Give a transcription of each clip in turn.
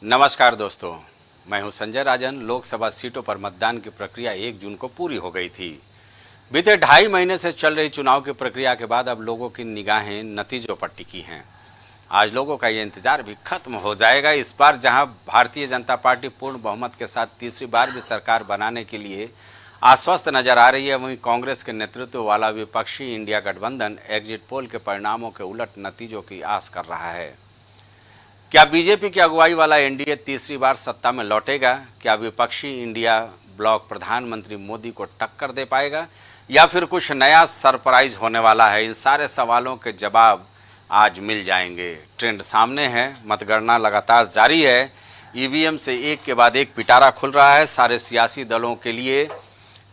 नमस्कार दोस्तों, मैं हूं संजय राजन। लोकसभा सीटों पर मतदान की प्रक्रिया 1 जून को पूरी हो गई थी। बीते 2.5 महीने से चल रही चुनाव की प्रक्रिया के बाद अब लोगों की निगाहें नतीजों पर टिकी हैं। आज लोगों का ये इंतजार भी खत्म हो जाएगा। इस बार जहां भारतीय जनता पार्टी पूर्ण बहुमत के साथ तीसरी बार भी सरकार बनाने के लिए आश्वस्त नजर आ रही है, वहीं कांग्रेस के नेतृत्व वाला विपक्षी इंडिया गठबंधन एग्जिट पोल के परिणामों के उलट नतीजों की आस कर रहा है। क्या बीजेपी की अगुवाई वाला एनडीए तीसरी बार सत्ता में लौटेगा? क्या विपक्षी इंडिया ब्लॉक प्रधानमंत्री मोदी को टक्कर दे पाएगा या फिर कुछ नया सरप्राइज होने वाला है? इन सारे सवालों के जवाब आज मिल जाएंगे। ट्रेंड सामने है, मतगणना लगातार जारी है। ईवीएम से एक के बाद एक पिटारा खुल रहा है। सारे सियासी दलों के लिए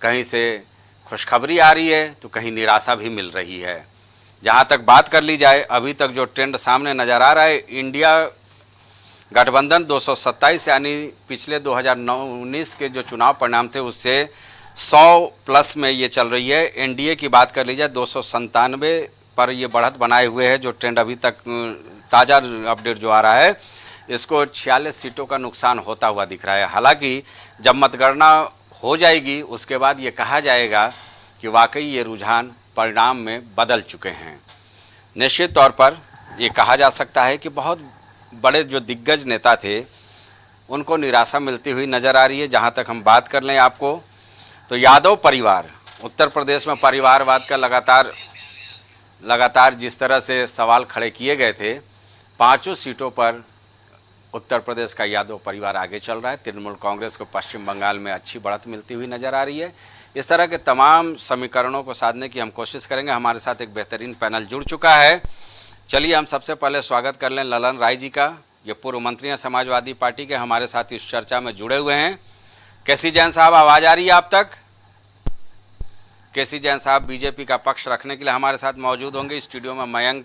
कहीं से खुशखबरी आ रही है तो कहीं निराशा भी मिल रही है। जहां तक बात कर ली जाए, अभी तक जो ट्रेंड सामने नज़र आ रहा है, इंडिया गठबंधन 227 यानी पिछले 2019 के जो चुनाव परिणाम थे उससे 100 प्लस में ये चल रही है। एनडीए की बात कर ली जाए 297 पर ये बढ़त बनाए हुए है। जो ट्रेंड अभी तक ताज़ा अपडेट जो आ रहा है, इसको 46 सीटों का नुकसान होता हुआ दिख रहा है। हालांकि जब मतगणना हो जाएगी उसके बाद ये कहा जाएगा कि वाकई ये रुझान परिणाम में बदल चुके हैं। निश्चित तौर पर ये कहा जा सकता है कि बहुत बड़े जो दिग्गज नेता थे उनको निराशा मिलती हुई नज़र आ रही है। जहां तक हम बात कर लें आपको, तो यादव परिवार, उत्तर प्रदेश में परिवारवाद का लगातार जिस तरह से सवाल खड़े किए गए थे, 5 सीटों पर उत्तर प्रदेश का यादव परिवार आगे चल रहा है। तृणमूल कांग्रेस को पश्चिम बंगाल में अच्छी बढ़त मिलती हुई नज़र आ रही है। इस तरह के तमाम समीकरणों को साधने की हम कोशिश करेंगे। हमारे साथ एक बेहतरीन पैनल जुड़ चुका है। चलिए हम सबसे पहले स्वागत कर लें ललन राय जी का। ये पूर्व मंत्री हैं समाजवादी पार्टी के, हमारे साथ इस चर्चा में जुड़े हुए हैं। केसी जैन साहब, आवाज़ आ रही है आप तक? केसी जैन साहब बीजेपी का पक्ष रखने के लिए हमारे साथ मौजूद होंगे। स्टूडियो में मयंक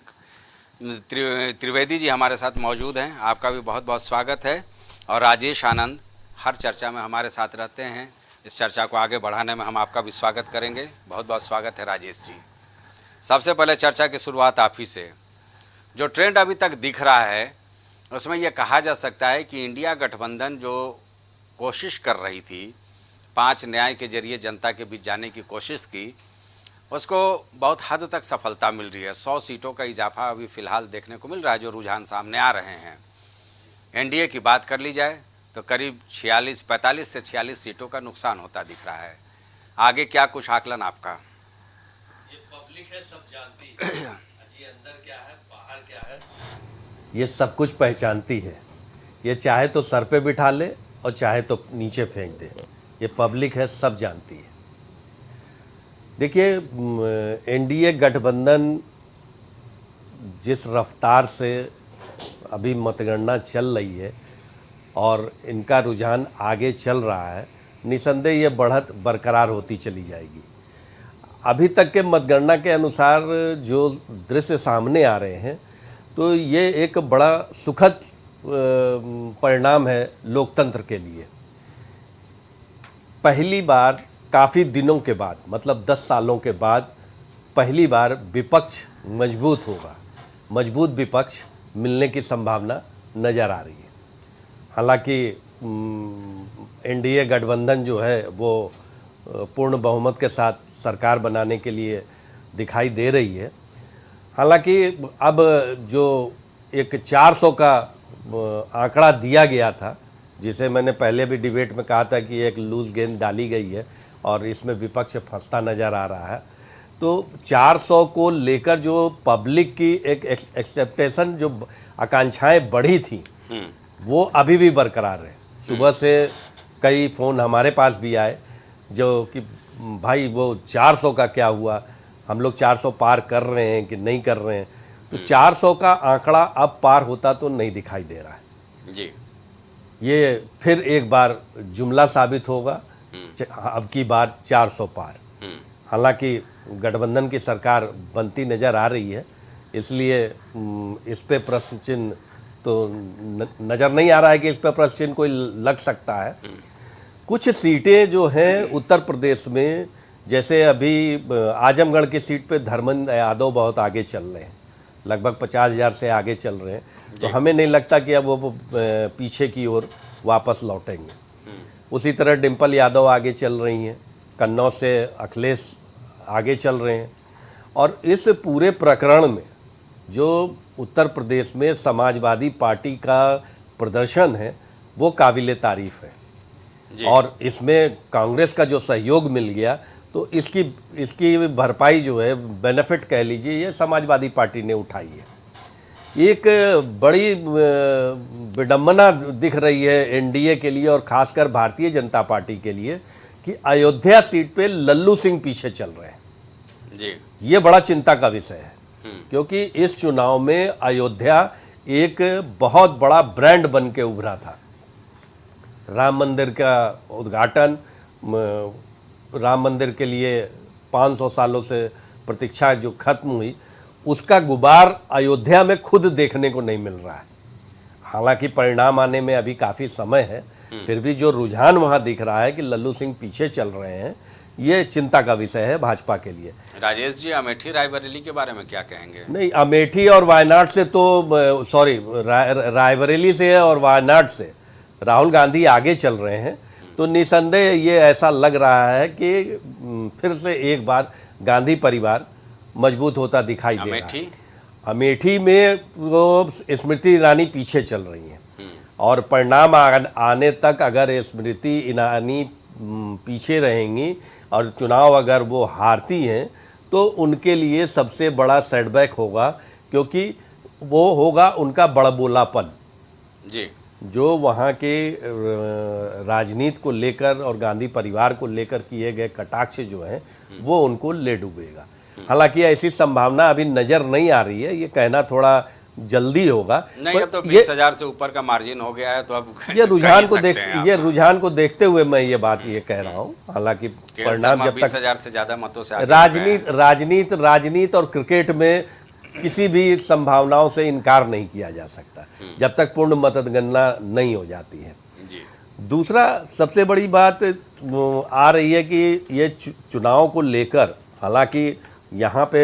त्रिवेदी जी हमारे साथ मौजूद हैं, आपका भी बहुत बहुत स्वागत है। और राजेश आनंद हर चर्चा में हमारे साथ रहते हैं। इस चर्चा को आगे बढ़ाने में हम आपका भी स्वागत करेंगे। बहुत बहुत स्वागत है राजेश जी। सबसे पहले चर्चा की शुरुआत आप ही से। जो ट्रेंड अभी तक दिख रहा है उसमें यह कहा जा सकता है कि इंडिया गठबंधन जो कोशिश कर रही थी 5 न्याय के जरिए जनता के बीच जाने की कोशिश की, उसको बहुत हद तक सफलता मिल रही है। 100 सीटों का इजाफा अभी फ़िलहाल देखने को मिल रहा है। जो रुझान सामने आ रहे हैं, एनडीए की बात कर ली जाए तो करीब 45 से 46 सीटों का नुकसान होता दिख रहा है। आगे क्या कुछ आकलन आपका? ये पब्लिक है, सब जानती है जी, अंदर क्या है बाहर क्या है ये सब कुछ पहचानती है। ये चाहे तो सर पे बिठा ले और चाहे तो नीचे फेंक दे। ये पब्लिक है, सब जानती है। देखिए, एनडीए गठबंधन जिस रफ्तार से अभी मतगणना चल रही है और इनका रुझान आगे चल रहा है, निसंदेह ये बढ़त बरकरार होती चली जाएगी। अभी तक के मतगणना के अनुसार जो दृश्य सामने आ रहे हैं, तो ये एक बड़ा सुखद परिणाम है लोकतंत्र के लिए। पहली बार काफ़ी दिनों के बाद, मतलब 10 सालों के बाद पहली बार विपक्ष मजबूत होगा। मजबूत विपक्ष मिलने की संभावना नज़र आ रही है। हालांकि एनडीए गठबंधन जो है वो पूर्ण बहुमत के साथ सरकार बनाने के लिए दिखाई दे रही है। हालांकि अब जो एक 400 का आंकड़ा दिया गया था, जिसे मैंने पहले भी डिबेट में कहा था कि एक लूज गेंद डाली गई है और इसमें विपक्ष फंसता नज़र आ रहा है, तो 400 को लेकर जो पब्लिक की एक एक्सेप्टेशन, जो आकांक्षाएं बढ़ी थी, वो अभी भी बरकरार है। सुबह से कई फ़ोन हमारे पास भी आए जो कि भाई वो 400 का क्या हुआ, हम लोग 400 पार कर रहे हैं कि नहीं कर रहे हैं। तो 400 का आंकड़ा अब पार होता तो नहीं दिखाई दे रहा है जी। ये फिर एक बार जुमला साबित होगा, अब की बार 400 पार। हालांकि गठबंधन की सरकार बनती नज़र आ रही है, इसलिए इस पे प्रश्न चिन्ह तो नज़र नहीं आ रहा है कि इस पे प्रश्न चिन्ह कोई लग सकता है। कुछ सीटें जो हैं उत्तर प्रदेश में, जैसे अभी आजमगढ़ की सीट पे धर्मेंद्र यादव बहुत आगे चल रहे हैं, लगभग 50,000 से आगे चल रहे हैं। तो हमें नहीं लगता कि अब वो पीछे की ओर वापस लौटेंगे। उसी तरह डिम्पल यादव आगे चल रही हैं, कन्नौज से अखिलेश आगे चल रहे हैं। और इस पूरे प्रकरण में जो उत्तर प्रदेश में समाजवादी पार्टी का प्रदर्शन है वो काबिले तारीफ है। जी। और इसमें कांग्रेस का जो सहयोग मिल गया तो इसकी भरपाई जो है, बेनिफिट कह लीजिए, ये समाजवादी पार्टी ने उठाई है। एक बड़ी विडंबना दिख रही है एनडीए के लिए और खासकर भारतीय जनता पार्टी के लिए कि अयोध्या सीट पे लल्लू सिंह पीछे चल रहे हैं। जी। ये बड़ा चिंता का विषय है, क्योंकि इस चुनाव में अयोध्या एक बहुत बड़ा ब्रांड बन के उभरा था। राम मंदिर का उद्घाटन, राम मंदिर के लिए 500 सालों से प्रतीक्षा जो खत्म हुई, उसका गुबार अयोध्या में खुद देखने को नहीं मिल रहा है। हालांकि परिणाम आने में अभी काफ़ी समय है, फिर भी जो रुझान वहां दिख रहा है कि लल्लू सिंह पीछे चल रहे हैं, ये चिंता का विषय है भाजपा के लिए। राजेश जी, अमेठी रायबरेली के बारे में क्या कहेंगे? नहीं, अमेठी और वायनाड से तो रायबरेली से और वायनाड से राहुल गांधी आगे चल रहे हैं, तो निसंदेह ये ऐसा लग रहा है कि फिर से एक बार गांधी परिवार मजबूत होता दिखाई दे रहा है। अमेठी में वो स्मृति ईरानी पीछे चल रही हैं और परिणाम आने तक अगर स्मृति ईरानी पीछे रहेंगी और चुनाव अगर वो हारती हैं तो उनके लिए सबसे बड़ा सेटबैक होगा, क्योंकि वो होगा उनका बड़बोलापन। जी। जो वहाँ के राजनीति को लेकर और गांधी परिवार को लेकर किए गए कटाक्ष जो हैं वो उनको ले डूबेगा। हालांकि ऐसी संभावना अभी नजर नहीं आ रही है, ये कहना थोड़ा जल्दी होगा। नहीं, अब तो 20,000 से ऊपर का मार्जिन हो गया है, तो अब ये रुझान को देखते हुए मैं ये बात ये कह रहा हूँ। हालांकि परिणाम जब तक 20,000 से ज्यादा मतों से राजनीति और क्रिकेट में किसी भी संभावनाओं से इनकार नहीं किया जा सकता जब तक पूर्ण मतगणना नहीं हो जाती है। जी। दूसरा सबसे बड़ी बात आ रही है कि ये चुनाव को लेकर, हालांकि यहाँ पे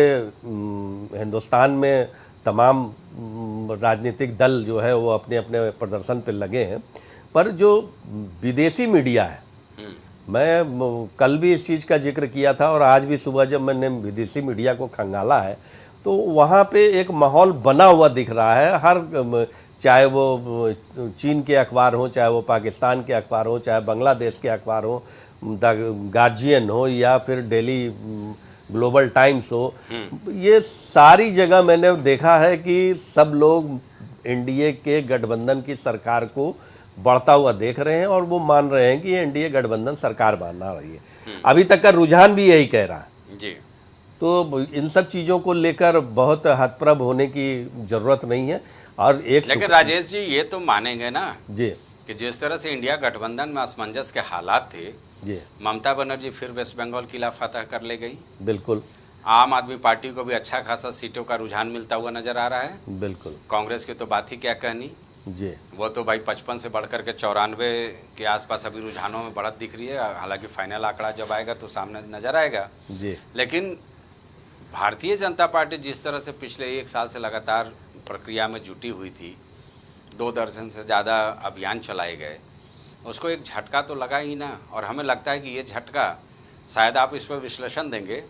हिंदुस्तान में तमाम राजनीतिक दल जो है वो अपने अपने प्रदर्शन पे लगे हैं, पर जो विदेशी मीडिया है, मैं कल भी इस चीज़ का जिक्र किया था और आज भी सुबह जब मैंने विदेशी मीडिया को खंगाला है तो वहाँ पे एक माहौल बना हुआ दिख रहा है। हर चाहे वो चीन के अखबार हो, चाहे वो पाकिस्तान के अखबार हो, चाहे बांग्लादेश के अखबार हो, द गार्जियन हो या फिर डेली ग्लोबल टाइम्स हो, ये सारी जगह मैंने देखा है कि सब लोग एनडीए के गठबंधन की सरकार को बढ़ता हुआ देख रहे हैं और वो मान रहे हैं कि ये एनडीए गठबंधन सरकार बना रही है। अभी तक का रुझान भी यही कह रहा है। जी। तो इन सब चीज़ों को लेकर बहुत हतप्रभ होने की जरूरत नहीं है। और एक लेकिन राजेश जी, ये तो मानेंगे ना जी कि जिस तरह से इंडिया गठबंधन में असमंजस के हालात थे, जी, ममता बनर्जी फिर वेस्ट बंगाल किला फतह कर ले गई। बिल्कुल। आम आदमी पार्टी को भी अच्छा खासा सीटों का रुझान मिलता हुआ नजर आ रहा है। बिल्कुल। कांग्रेस की तो बात ही क्या कहनी, जी, वो तो भाई 55 से बढ़कर के 94 के आसपास अभी रुझानों में बढ़त दिख रही है। हालांकि फाइनल आंकड़ा जब आएगा तो सामने नजर आएगा। जी। लेकिन भारतीय जनता पार्टी जिस तरह से पिछले 1 साल से लगातार प्रक्रिया में जुटी हुई थी, 2 दर्जन से ज़्यादा अभियान चलाए गए, उसको एक झटका तो लगा ही ना। और हमें लगता है कि ये झटका, शायद आप इस पर विश्लेषण देंगे,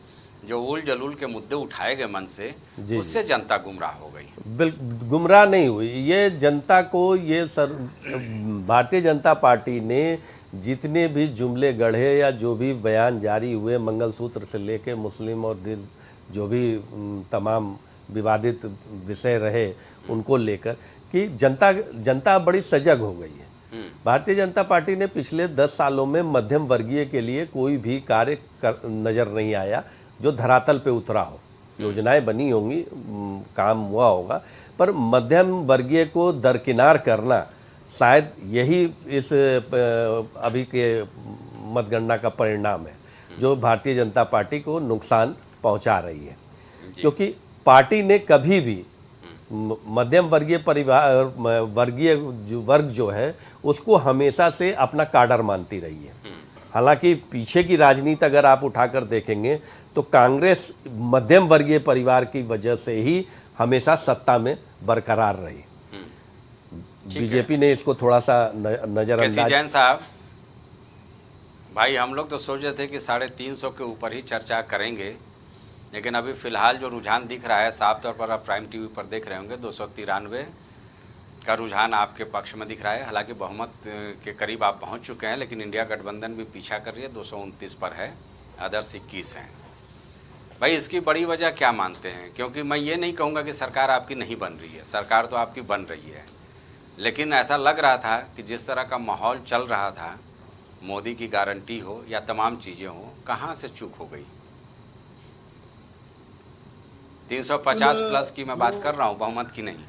जो उल जलूल के मुद्दे उठाए गए मन से, उससे जनता गुमराह हो गई। गुमराह नहीं हुई ये जनता को। ये भारतीय जनता पार्टी ने जितने भी जुमले गढ़े या जो भी बयान जारी हुए, मंगलसूत्र से लेके मुस्लिम और जो भी तमाम विवादित विषय रहे उनको लेकर, कि जनता बड़ी सजग हो गई है। भारतीय जनता पार्टी ने पिछले 10 सालों में मध्यम वर्गीय के लिए कोई भी कार्य नजर नहीं आया जो धरातल पे उतरा हो। योजनाएं बनी होंगी, काम हुआ होगा, पर मध्यम वर्गीय को दरकिनार करना शायद यही इस अभी के मतगणना का परिणाम है जो भारतीय जनता पार्टी को नुकसान पहुंचा रही है। क्योंकि पार्टी ने कभी भी मध्यम वर्गीय वर्ग जो है उसको हमेशा से अपना काडर मानती रही है। हालांकि पीछे की राजनीति अगर आप उठाकर देखेंगे तो कांग्रेस मध्यम वर्गीय परिवार की वजह से ही हमेशा सत्ता में बरकरार रही। ठीक है। बीजेपी ने इसको थोड़ा सा कैसी नज़रअंदाज। जैन साहब, भाई हम लोग तो सोच रहे थे कि 350 के ऊपर ही चर्चा करेंगे, लेकिन अभी फ़िलहाल जो रुझान दिख रहा है साफ तौर पर आप प्राइम टीवी पर देख रहे होंगे 293 का रुझान आपके पक्ष में दिख रहा है। हालांकि बहुमत के करीब आप पहुंच चुके हैं, लेकिन इंडिया गठबंधन भी पीछा कर रही है, 229 पर है, अदर्स 21 हैं। भाई इसकी बड़ी वजह क्या मानते हैं? क्योंकि मैं ये नहीं कहूँगा कि सरकार आपकी नहीं बन रही है, सरकार तो आपकी बन रही है, लेकिन ऐसा लग रहा था कि जिस तरह का माहौल चल रहा था, मोदी की गारंटी हो या तमाम चीज़ें हो, कहाँ से चूक हो गई? 350 प्लस की मैं बात कर रहा हूँ, बहुमत की नहीं।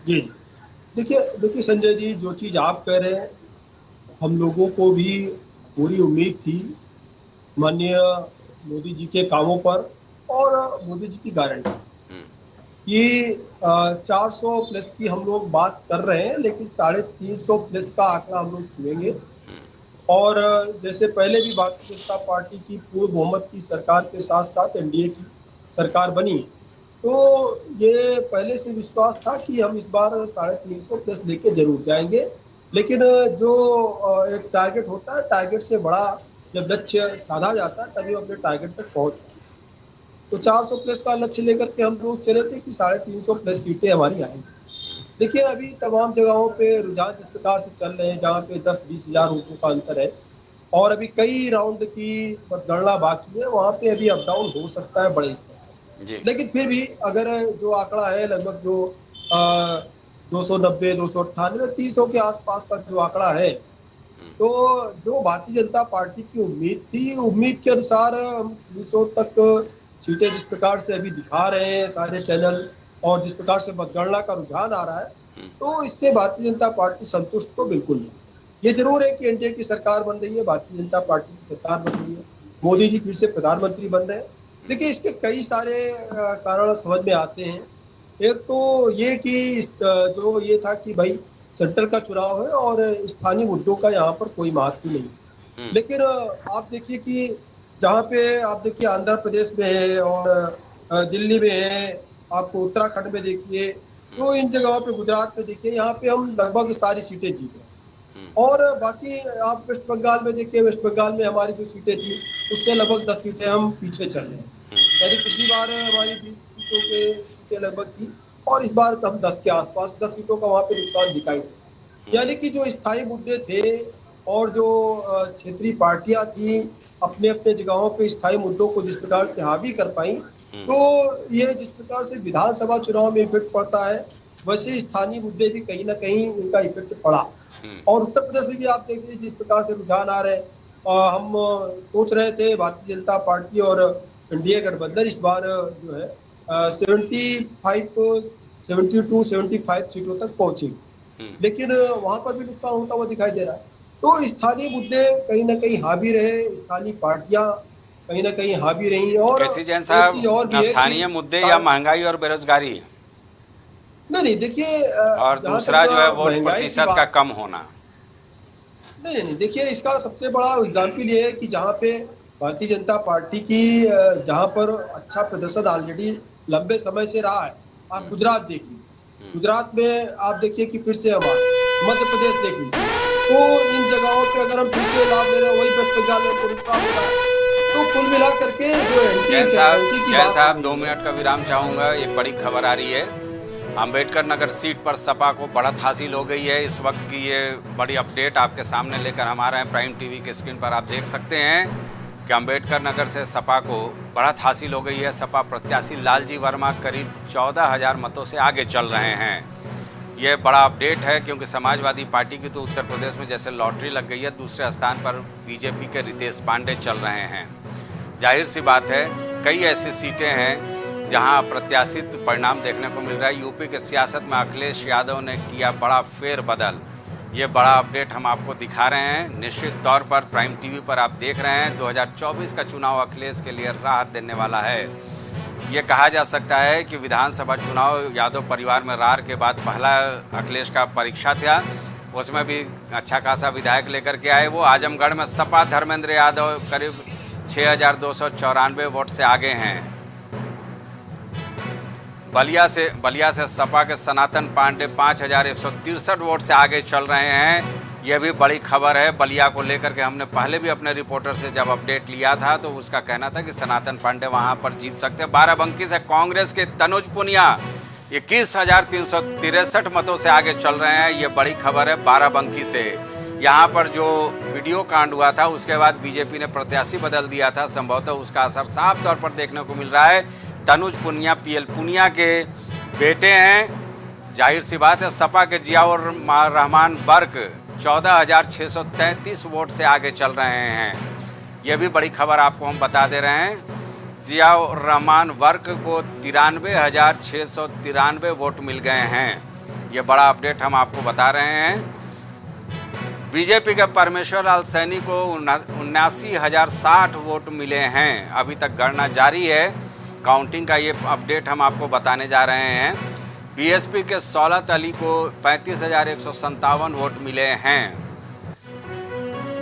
जी देखिए संजय जी, जो चीज़ आप कह रहे हैं हम लोगों को भी पूरी उम्मीद थी माननीय मोदी जी के कामों पर और मोदी जी की गारंटी। ये 400 प्लस की हम लोग बात कर रहे हैं, लेकिन 350 प्लस का आंकड़ा हम लोग छुएंगे। और जैसे पहले भी भारतीय जनता पार्टी की पूर्ण बहुमत की सरकार के साथ साथ एनडीए की सरकार बनी, तो ये पहले से विश्वास था कि हम इस बार 350 प्लस लेके जरूर जाएंगे। लेकिन जो एक टारगेट होता है, टारगेट से बड़ा जब लक्ष्य साधा जाता है तभी अपने टारगेट तक पहुंच। तो 400 प्लस का लक्ष्य लेकर के हम लोग चले थे कि 350 प्लस सीटें हमारी आएंगी। देखिए अभी तमाम जगहों पे रुझान जिस प्रकार से चल रहे हैं, जहाँ पे 10-20 हज़ार वोटों का अंतर है और अभी कई राउंड की मतगणना बाकी है, वहाँ पे अभी अप डाउन हो सकता है बड़े स्तर पर। लेकिन फिर भी अगर जो आंकड़ा है लगभग जो 290, 298, 300 के आसपास का जो आंकड़ा है, तो जो भारतीय जनता पार्टी की उम्मीद थी, उम्मीद के अनुसार हम 200 तक सीटें जिस प्रकार से अभी दिखा रहे हैं सारे चैनल और जिस प्रकार से मतगणना का रुझान आ रहा है, तो इससे भारतीय जनता पार्टी संतुष्ट तो बिल्कुल नहीं। ये जरूर है कि एनडीए की सरकार बन रही है, भारतीय जनता पार्टी की सरकार बन रही है, मोदी जी फिर से प्रधानमंत्री बन रहे हैं, लेकिन इसके कई सारे कारण समझ में आते हैं। एक तो ये कि जो ये था कि भाई सेंट्रल का चुनाव है और स्थानीय मुद्दों का यहाँ पर कोई महत्व नहीं। लेकिन आप देखिए कि जहाँ पे आप देखिए आंध्र प्रदेश में है और दिल्ली में है, आपको उत्तराखंड में देखिए, तो इन जगहों पे गुजरात में देखिए, यहाँ पे हम लगभग सारी सीटें जीत रहे हैं। और बाकी आप वेस्ट बंगाल में देखिए, वेस्ट बंगाल में हमारी जो सीटें थी उससे लगभग 10 सीटें हम पीछे चल रहे हैं। यानी पिछली बार हमारी 20 सीटों के सीटें लगभग थी और इस बार हम 10 के आसपास 10 सीटों का वहाँ पे नुकसान दिखाई दे। यानी कि जो स्थायी मुद्दे थे और जो क्षेत्रीय पार्टियां थी अपने अपने जगहों पे स्थायी मुद्दों को जिस प्रकार से हावी कर पाई, तो ये जिस प्रकार से विधानसभा चुनाव में इफेक्ट पड़ता है, वैसे स्थानीय मुद्दे भी कहीं ना कहीं उनका इफेक्ट पड़ा। और उत्तर प्रदेश में भी आप देख लीजिए जिस प्रकार से रुझान आ रहे हैं, हम सोच रहे थे भारतीय जनता पार्टी और एनडीए गठबंधन इस बार जो है 72-75 सीटों तक पहुंचेगी, लेकिन वहां पर भी नुकसान होता हुआ दिखाई दे रहा है। तो स्थानीय मुद्दे कहीं ना कहीं हावी रहे, स्थानीय पार्टियां कहीं ना कहीं हावी रही। और कैसी जैन साहब, स्थानीय मुद्दे या महंगाई और बेरोजगारी? नहीं देखिए, और दूसरा जो है वोट प्रतिशत का कम होना। नहीं देखिए, इसका सबसे बड़ा एग्जाम्पल ये है कि जहाँ पे भारतीय जनता पार्टी की जहाँ पर अच्छा प्रदर्शन ऑलरेडी लंबे समय से रहा है, आप गुजरात देख लीजिए, गुजरात में आप देखिए कि फिर से हमारा मध्य प्रदेश देख लीजिए, तो इन जगहों पे अगर हम फिर से लाभ ले रहे हैं, वही वेस्ट बंगाल में नुकसान हो रहा है। तो कुल मिला करके जो जैन साहब 2 मिनट का विराम चाहूँगा। एक बड़ी खबर आ रही है, अंबेडकर नगर सीट पर सपा को बढ़त हासिल हो गई है। इस वक्त की ये बड़ी अपडेट आपके सामने लेकर हम आ रहे हैं। प्राइम टीवी के स्क्रीन पर आप देख सकते हैं कि अंबेडकर नगर से सपा को बढ़त हासिल हो गई है। सपा प्रत्याशी लालजी वर्मा करीब 14,000 मतों से आगे चल रहे हैं। ये बड़ा अपडेट है क्योंकि समाजवादी पार्टी की तो उत्तर प्रदेश में जैसे लॉटरी लग गई है, दूसरे स्थान पर बीजेपी के रितेश पांडे चल रहे हैं। जाहिर सी बात है, कई ऐसी सीटें हैं जहां अप्रत्याशित परिणाम देखने को मिल रहा है। यूपी के सियासत में अखिलेश यादव ने किया बड़ा फेरबदल। ये बड़ा अपडेट हम आपको दिखा रहे हैं। निश्चित तौर पर प्राइम टीवी पर आप देख रहे हैं 2024 का चुनाव अखिलेश के लिए राहत देने वाला है। ये कहा जा सकता है कि विधानसभा चुनाव यादव परिवार में रार के बाद पहला अखिलेश का परीक्षा था। उसमें भी अच्छा खासा विधायक लेकर के आए। वो आजमगढ़ में सपा धर्मेंद्र यादव करीब 6,294 वोट से आगे हैं। बलिया से सपा के सनातन पांडे 5163 वोट से आगे चल रहे हैं। यह भी बड़ी खबर है। बलिया को लेकर के हमने पहले भी अपने रिपोर्टर से जब अपडेट लिया था तो उसका कहना था कि सनातन पांडे वहां पर जीत सकते हैं। बाराबंकी से कांग्रेस के तनुज पुनिया 21,363 मतों से आगे चल रहे हैं। ये बड़ी खबर है बाराबंकी से। यहाँ पर जो वीडियो कांड हुआ था उसके बाद बीजेपी ने प्रत्याशी बदल दिया था, संभवतः उसका असर साफ तौर पर देखने को मिल रहा है। तनुज पुनिया पीएल पुनिया के बेटे हैं। जाहिर सी बात है सपा के जियाउर रहमान वर्क 14,633 वोट से आगे चल रहे हैं। यह भी बड़ी खबर आपको हम बता दे रहे हैं। जियाउर रहमान वर्क को 93,693 वोट मिल गए हैं। ये बड़ा अपडेट हम आपको बता रहे हैं। बीजेपी के परमेश्वर लाल सैनी को 79,060 वोट मिले हैं। अभी तक गणना जारी है। काउंटिंग का ये अपडेट हम आपको बताने जा रहे हैं। बीएसपी के सौलत अली को 35,157 वोट मिले हैं।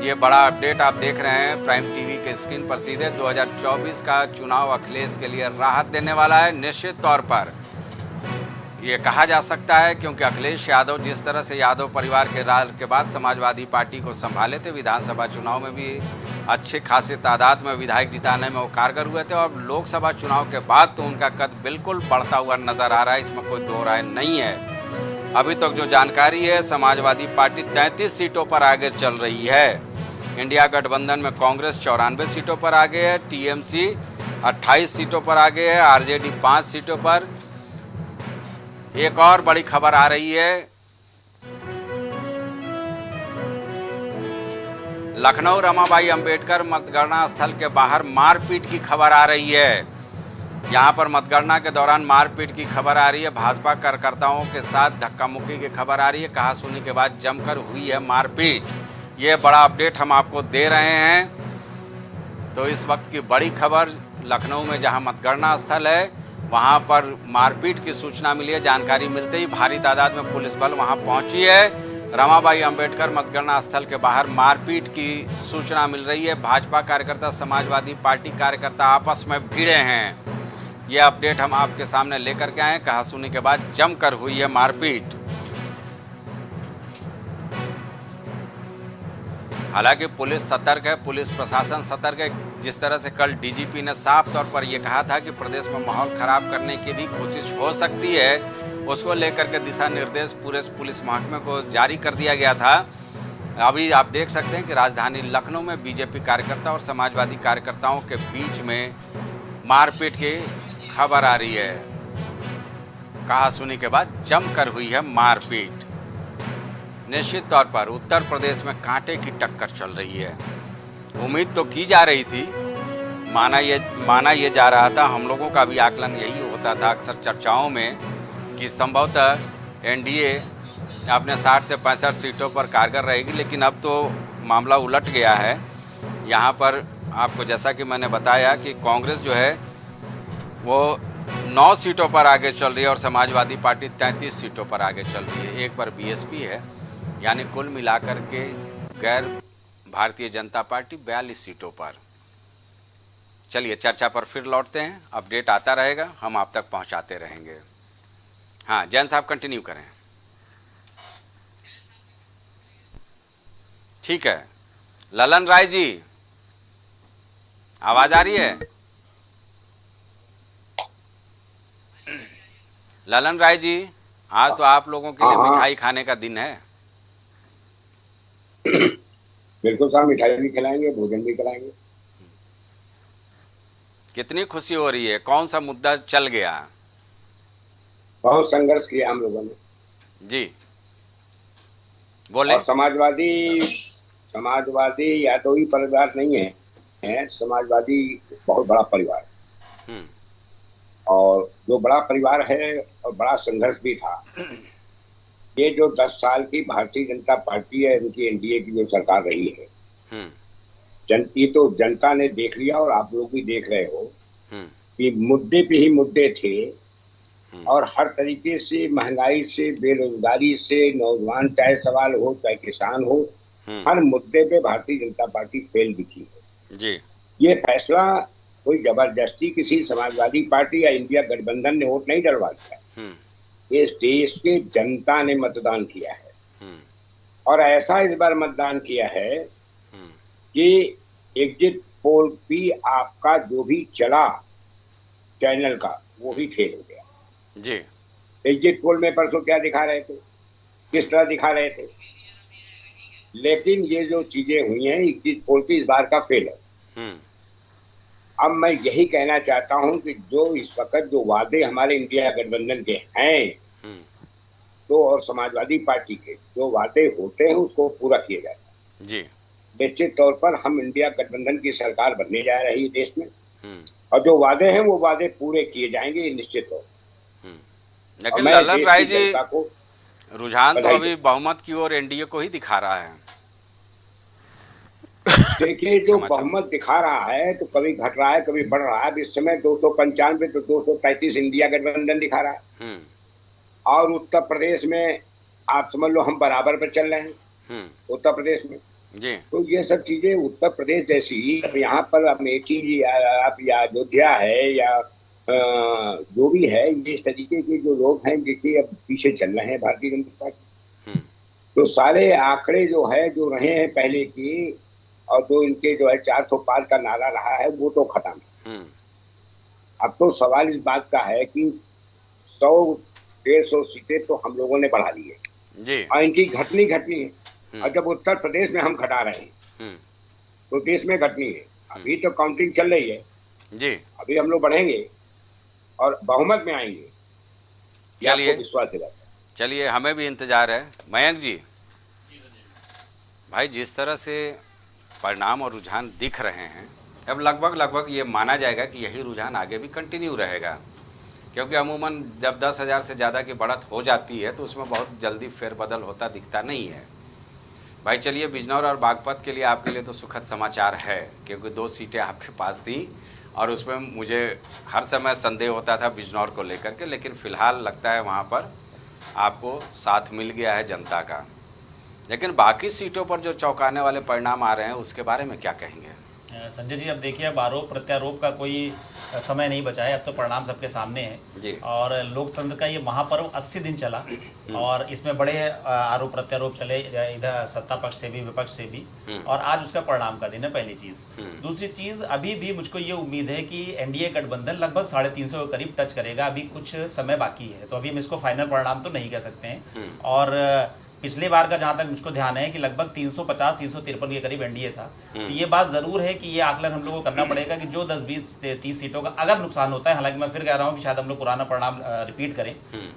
ये बड़ा अपडेट आप देख रहे हैं प्राइम टीवी के स्क्रीन पर सीधे। 2024 का चुनाव अखिलेश के लिए राहत देने वाला है निश्चित तौर पर। ये कहा जा सकता है क्योंकि अखिलेश यादव जिस तरह से यादव परिवार के राज के बाद समाजवादी पार्टी को संभाले थे, विधानसभा चुनाव में भी अच्छे खासे तादाद में विधायक जिताने में वो कारगर हुए थे और लोकसभा चुनाव के बाद तो उनका कद बिल्कुल बढ़ता हुआ नजर आ रहा है। इसमें कोई दो राय नहीं है। अभी तक जो जानकारी है समाजवादी पार्टी 33 सीटों पर आगे चल रही है। इंडिया गठबंधन में कांग्रेस 94 सीटों पर आगे है, टीएमसी 28 सीटों पर आगे है, आरजेडी 5 सीटों पर। एक और बड़ी खबर आ रही है। लखनऊ रमाबाई अंबेडकर मतगणना स्थल के बाहर मारपीट की खबर आ रही है। यहां पर मतगणना के दौरान मारपीट की खबर आ रही है। भाजपा कार्यकर्ताओं के साथ धक्का मुक्की की खबर आ रही है। कहासुनी के बाद जमकर हुई है मारपीट। ये बड़ा अपडेट हम आपको दे रहे हैं। तो इस वक्त की बड़ी खबर लखनऊ में जहां मतगणना स्थल है वहां पर मारपीट की सूचना मिली है। जानकारी मिलते ही भारी तादाद में पुलिस बल वहां पहुंची है। रमाबाई अंबेडकर मतगणना स्थल के बाहर मारपीट की सूचना मिल रही है। भाजपा कार्यकर्ता समाजवादी पार्टी कार्यकर्ता आपस में भिड़े हैं। ये अपडेट हम आपके सामने लेकर के आए। कहासुनी के बाद जमकर हुई है मारपीट। हालांकि पुलिस सतर्क है, पुलिस प्रशासन सतर्क है। जिस तरह से कल डीजीपी ने साफ तौर पर यह कहा था कि प्रदेश में माहौल खराब करने की भी कोशिश हो सकती है, उसको लेकर के दिशा निर्देश पूरे पुलिस महकमे को जारी कर दिया गया था। अभी आप देख सकते हैं कि राजधानी लखनऊ में बीजेपी कार्यकर्ता और समाजवादी कार्यकर्ताओं के बीच में मारपीट की खबर आ रही है। कहासुनी के बाद जमकर हुई है मारपीट। निश्चित तौर पर उत्तर प्रदेश में कांटे की टक्कर चल रही है। उम्मीद तो की जा रही थी, माना ये जा रहा था, हम लोगों का भी आकलन यही होता था अक्सर चर्चाओं में कि संभवतः एनडीए अपने 60 से 65 सीटों पर कारगर रहेगी। लेकिन अब तो मामला उलट गया है। यहाँ पर आपको जैसा कि मैंने बताया कि कांग्रेस जो है वो 9 सीटों पर आगे चल रही है और समाजवादी पार्टी 33 सीटों पर आगे चल रही है। एक पर बीएसपी है, यानी कुल मिलाकर के गैर भारतीय जनता पार्टी 42 सीटों पर। चलिए चर्चा पर फिर लौटते हैं। अपडेट आता रहेगा, हम आप तक पहुंचाते रहेंगे। हाँ जैन साहब कंटिन्यू करें। ठीक है ललन राय जी, आवाज आ रही है? ललन राय जी, आज तो आप लोगों के लिए मिठाई खाने का दिन है। बिल्कुल साहब, मिठाई भी खिलाएंगे, भोजन भी खिलाएंगे। कितनी खुशी हो रही है। कौन सा मुद्दा चल गया? बहुत संघर्ष किया हम लोगों ने जी, बोले। और समाजवादी यादवी परिवार नहीं है, समाजवादी बहुत बड़ा परिवार है। और जो बड़ा परिवार है और बड़ा संघर्ष भी था। ये जो 10 साल की भारतीय जनता पार्टी है, इनकी एनडीए की जो सरकार रही है, ये तो जनता ने देख लिया और आप लोग भी देख रहे हो कि मुद्दे पे ही मुद्दे थे। और हर तरीके से महंगाई से, बेरोजगारी से, नौजवान चाहे सवाल हो चाहे किसान हो, हर मुद्दे पे भारतीय जनता पार्टी फेल दिखी है जी। ये फैसला कोई जबरदस्ती किसी समाजवादी पार्टी या इंडिया गठबंधन ने वोट नहीं डलवा दिया। इस देश के जनता ने मतदान किया है और ऐसा इस बार मतदान किया है कि एग्जिट पोल भी आपका जो भी चला चैनल का वो भी फेल हो गया जी। एग्जिट पोल में परसों क्या दिखा रहे थे, किस तरह दिखा रहे थे, लेकिन ये जो चीजें हुई हैं एग्जिट पोल की इस बार का फेल है। अब मैं यही कहना चाहता हूं कि जो इस वक्त जो वादे हमारे इंडिया गठबंधन के हैं तो और समाजवादी पार्टी के जो वादे होते हैं उसको पूरा किया जाता है जी। निश्चित तौर पर हम इंडिया गठबंधन की सरकार बनने जा रही है देश में और जो वादे हैं वो वादे पूरे किए जाएंगे निश्चित तौर पर। लेकिन ललन राय जी को रुझान तो अभी बहुमत की ओर एनडीए को ही दिखा रहा है। देखिए जो बहुमत दिखा रहा है तो कभी घट रहा है कभी बढ़ रहा है। इस समय 295 तो 235 इंडिया गठबंधन दिखा रहा है और उत्तर प्रदेश में आप समझ लो हम बराबर पर चल रहे हैं उत्तर प्रदेश में जी। तो ये सब चीजें उत्तर प्रदेश जैसी यहाँ पर अमेठी या अयोध्या है या जो भी है ये इस तरीके के जो लोग हैं जिसके अब पीछे चल रहे हैं भारतीय जनता पार्टी। तो सारे आंकड़े जो है जो रहे हैं पहले की और जो इनके जो है 400 पार का नारा रहा है वो तो खत्म है। अब तो सवाल इस बात का है कि 100-150 सीटें तो हम लोगों ने बढ़ा ली है जी और इनकी घटनी है और जब उत्तर प्रदेश में हम घटा रहे हैं तो देश में घटनी है। अभी तो काउंटिंग चल रही है जी। अभी हम लोग बढ़ेंगे और बहुमत में आएंगे। चलिए विश्वास दिलाता है। चलिए हमें भी इंतजार है। मयंक जी भाई जिस तरह से परिणाम और रुझान दिख रहे हैं अब लगभग ये माना जाएगा कि यही रुझान आगे भी कंटिन्यू रहेगा क्योंकि अमूमन जब 10,000 से ज़्यादा की बढ़त हो जाती है तो उसमें बहुत जल्दी फेरबदल होता दिखता नहीं है। भाई चलिए बिजनौर और बागपत के लिए आपके लिए तो सुखद समाचार है क्योंकि 2 सीटें आपके पास थी और उसमें मुझे हर समय संदेह होता था बिजनौर को लेकर के, लेकिन फ़िलहाल लगता है वहाँ पर आपको साथ मिल गया है जनता का। लेकिन बाकी सीटों पर जो चौंकाने वाले परिणाम आ रहे हैं उसके बारे में क्या कहेंगे? संजय जी अब देखिए अब आरोप प्रत्यारोप का कोई समय नहीं बचा है। अब तो परिणाम सबके सामने है जी। और लोकतंत्र का ये महापर्व 80 दिन चला और इसमें बड़े आरोप प्रत्यारोप चले इधर सत्ता पक्ष से भी विपक्ष से भी और आज उसका परिणाम का दिन है पहली चीज़। दूसरी चीज़ अभी भी मुझको ये उम्मीद है कि एनडीए गठबंधन लगभग 350 के करीब टच करेगा। अभी कुछ समय बाकी है तो अभी हम इसको फाइनल परिणाम तो नहीं कह सकते हैं। और पिछले बार का जहाँ तक मुझको ध्यान है कि लगभग 350-353 के करीब एनडीए था। तो ये बात ज़रूर है कि ये आकलन हम लोग को करना पड़ेगा कि जो 10-20-30 सीटों का अगर नुकसान होता है, हालांकि मैं फिर कह रहा हूँ कि शायद हम लोग पुराना परिणाम रिपीट करें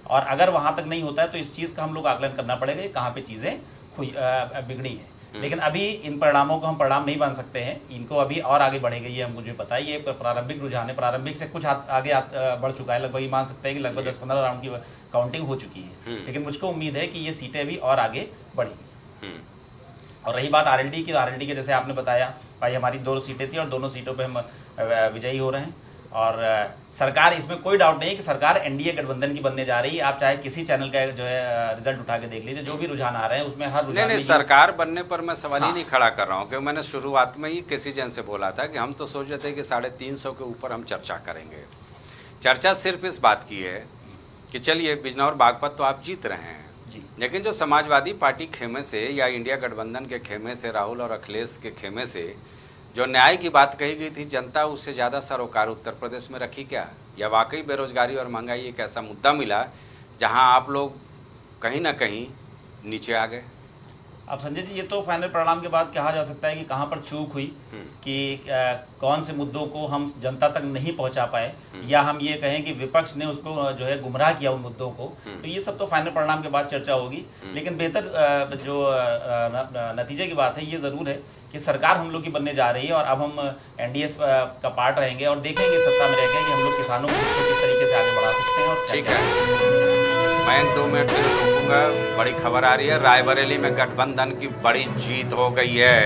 और अगर वहाँ तक नहीं होता है तो इस चीज़ का हम लोग आकलन करना पड़ेगा कि कहाँ पर चीज़ें बिगड़ी हैं। लेकिन अभी इन परिणामों को हम परिणाम नहीं मान सकते हैं, इनको अभी और आगे बढ़ेगा ये हम मुझे पता है। ये प्रारंभिक रुझान है, प्रारंभिक से कुछ आगे बढ़ चुका है। लगभग ये मान सकते हैं कि लगभग 10-15 राउंड की काउंटिंग हो चुकी है। लेकिन मुझको उम्मीद है कि ये सीटें अभी और आगे बढ़ेंगी। और रही बात आरएलडी की, तो आरएलडी के जैसे आपने बताया भाई हमारी 2 सीटें थी और दोनों सीटों पे हम विजयी हो रहे हैं और सरकार, इसमें कोई डाउट नहीं है कि सरकार एनडीए गठबंधन की बनने जा रही है। आप चाहे किसी चैनल का जो है रिजल्ट उठा के देख लीजिए, जो भी रुझान आ रहे हैं उसमें हर रुझान नहीं सरकार बनने पर मैं सवाल ही नहीं खड़ा कर रहा हूँ क्योंकि मैंने शुरुआत में ही किसी जन से बोला था कि हम तो सोच रहे थे कि 350 के ऊपर हम चर्चा करेंगे। चर्चा सिर्फ इस बात की है कि चलिए बिजनौर बागपत तो आप जीत रहे हैं, लेकिन जो समाजवादी पार्टी खेमे से या इंडिया गठबंधन के खेमे से, राहुल और अखिलेश के खेमे से जो न्याय की बात कही गई थी, जनता उससे ज़्यादा सरोकार उत्तर प्रदेश में रखी क्या? या वाकई बेरोजगारी और महंगाई एक ऐसा मुद्दा मिला जहां आप लोग कहीं ना कहीं नीचे आ गए? अब संजय जी ये तो फाइनल परिणाम के बाद कहा जा सकता है कि कहाँ पर चूक हुई, कि कौन से मुद्दों को हम जनता तक नहीं पहुँचा पाए, या हम ये कहें कि विपक्ष ने उसको जो है गुमराह किया उन मुद्दों को। तो ये सब तो फाइनल परिणाम के बाद चर्चा होगी। लेकिन बेहतर जो नतीजे की बात है ये ज़रूर है कि सरकार हम लोग की बनने जा रही है और अब हम एनडीए का पार्ट रहेंगे और देखेंगे सत्ता में रहकर कि हम लोग किसानों को किस तरीके से आगे बढ़ा सकते हैं। और ठीक है, मैं 2 मिनट के लिए रोकूंगा। बड़ी खबर आ रही है, रायबरेली में गठबंधन की बड़ी जीत हो गई है।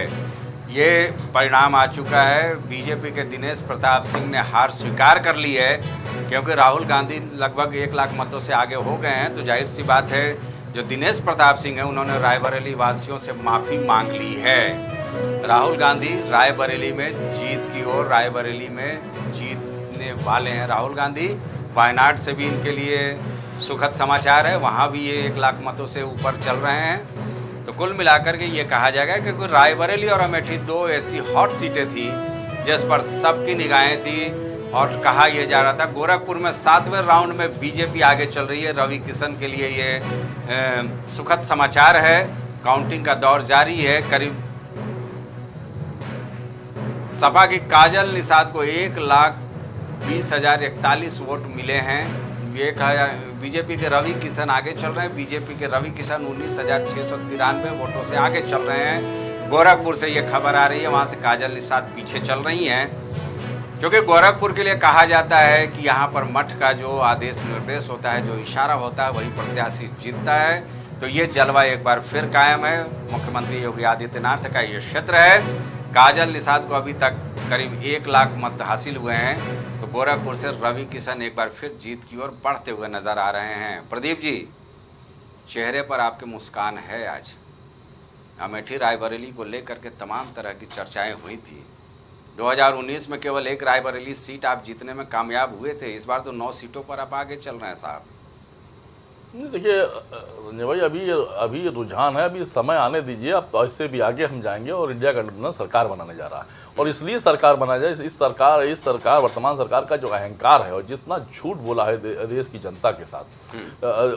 ये परिणाम आ चुका है। बीजेपी के दिनेश प्रताप सिंह ने हार स्वीकार कर ली है क्योंकि राहुल गांधी लगभग 1 लाख मतों से आगे हो गए हैं। तो जाहिर सी बात है जो दिनेश प्रताप सिंह हैं उन्होंने रायबरेली वासियों से माफ़ी मांग ली है। राहुल गांधी रायबरेली में जीत की ओर, रायबरेली में जीतने वाले हैं राहुल गांधी। वायनाड से भी इनके लिए सुखद समाचार है, वहाँ भी ये 1 लाख मतों से ऊपर चल रहे हैं। तो कुल मिलाकर के ये कहा जाएगा कि रायबरेली और अमेठी 2 ऐसी हॉट सीटें थी जिस पर सबकी निगाहें थी, और कहा यह जा रहा था। गोरखपुर में 7वें राउंड में बीजेपी आगे चल रही है। रवि किशन के लिए ये सुखद समाचार है। काउंटिंग का दौर जारी है। करीब सपा की काजल निषाद को 1,20,041 वोट मिले हैं। बीजेपी के रवि किशन आगे चल रहे हैं। बीजेपी के रवि किशन 19,693 वोटों से आगे चल रहे हैं। गोरखपुर से ये खबर आ रही है, वहाँ से काजल निषाद पीछे चल रही हैं, क्योंकि गोरखपुर के लिए कहा जाता है कि यहाँ पर मठ का जो आदेश निर्देश होता है, जो इशारा होता है, वही प्रत्याशी जीतता है। तो ये जलवा एक बार फिर कायम है। मुख्यमंत्री योगी आदित्यनाथ का ये क्षेत्र है। काजल निषाद को अभी तक करीब 1 लाख मत हासिल हुए हैं। तो गोरखपुर से रवि किशन एक बार फिर जीत की ओर बढ़ते हुए नजर आ रहे हैं। प्रदीप जी, चेहरे पर आपके मुस्कान है आज। अमेठी रायबरेली को लेकर के तमाम तरह की चर्चाएं हुई थी। 2019 में केवल 1 रायबरेली सीट आप जीतने में कामयाब हुए थे। इस बार तो 9 सीटों पर आप आगे चल रहे हैं साहब। नहीं, देखिए रंजन भाई, अभी रुझान है, अभी समय आने दीजिए। अब तो इससे भी आगे हम जाएंगे और इंडिया गठबंधन सरकार बनाने जा रहा है। और इसलिए सरकार बना जाए, इस सरकार वर्तमान सरकार का जो अहंकार है और जितना झूठ बोला है देश की जनता के साथ,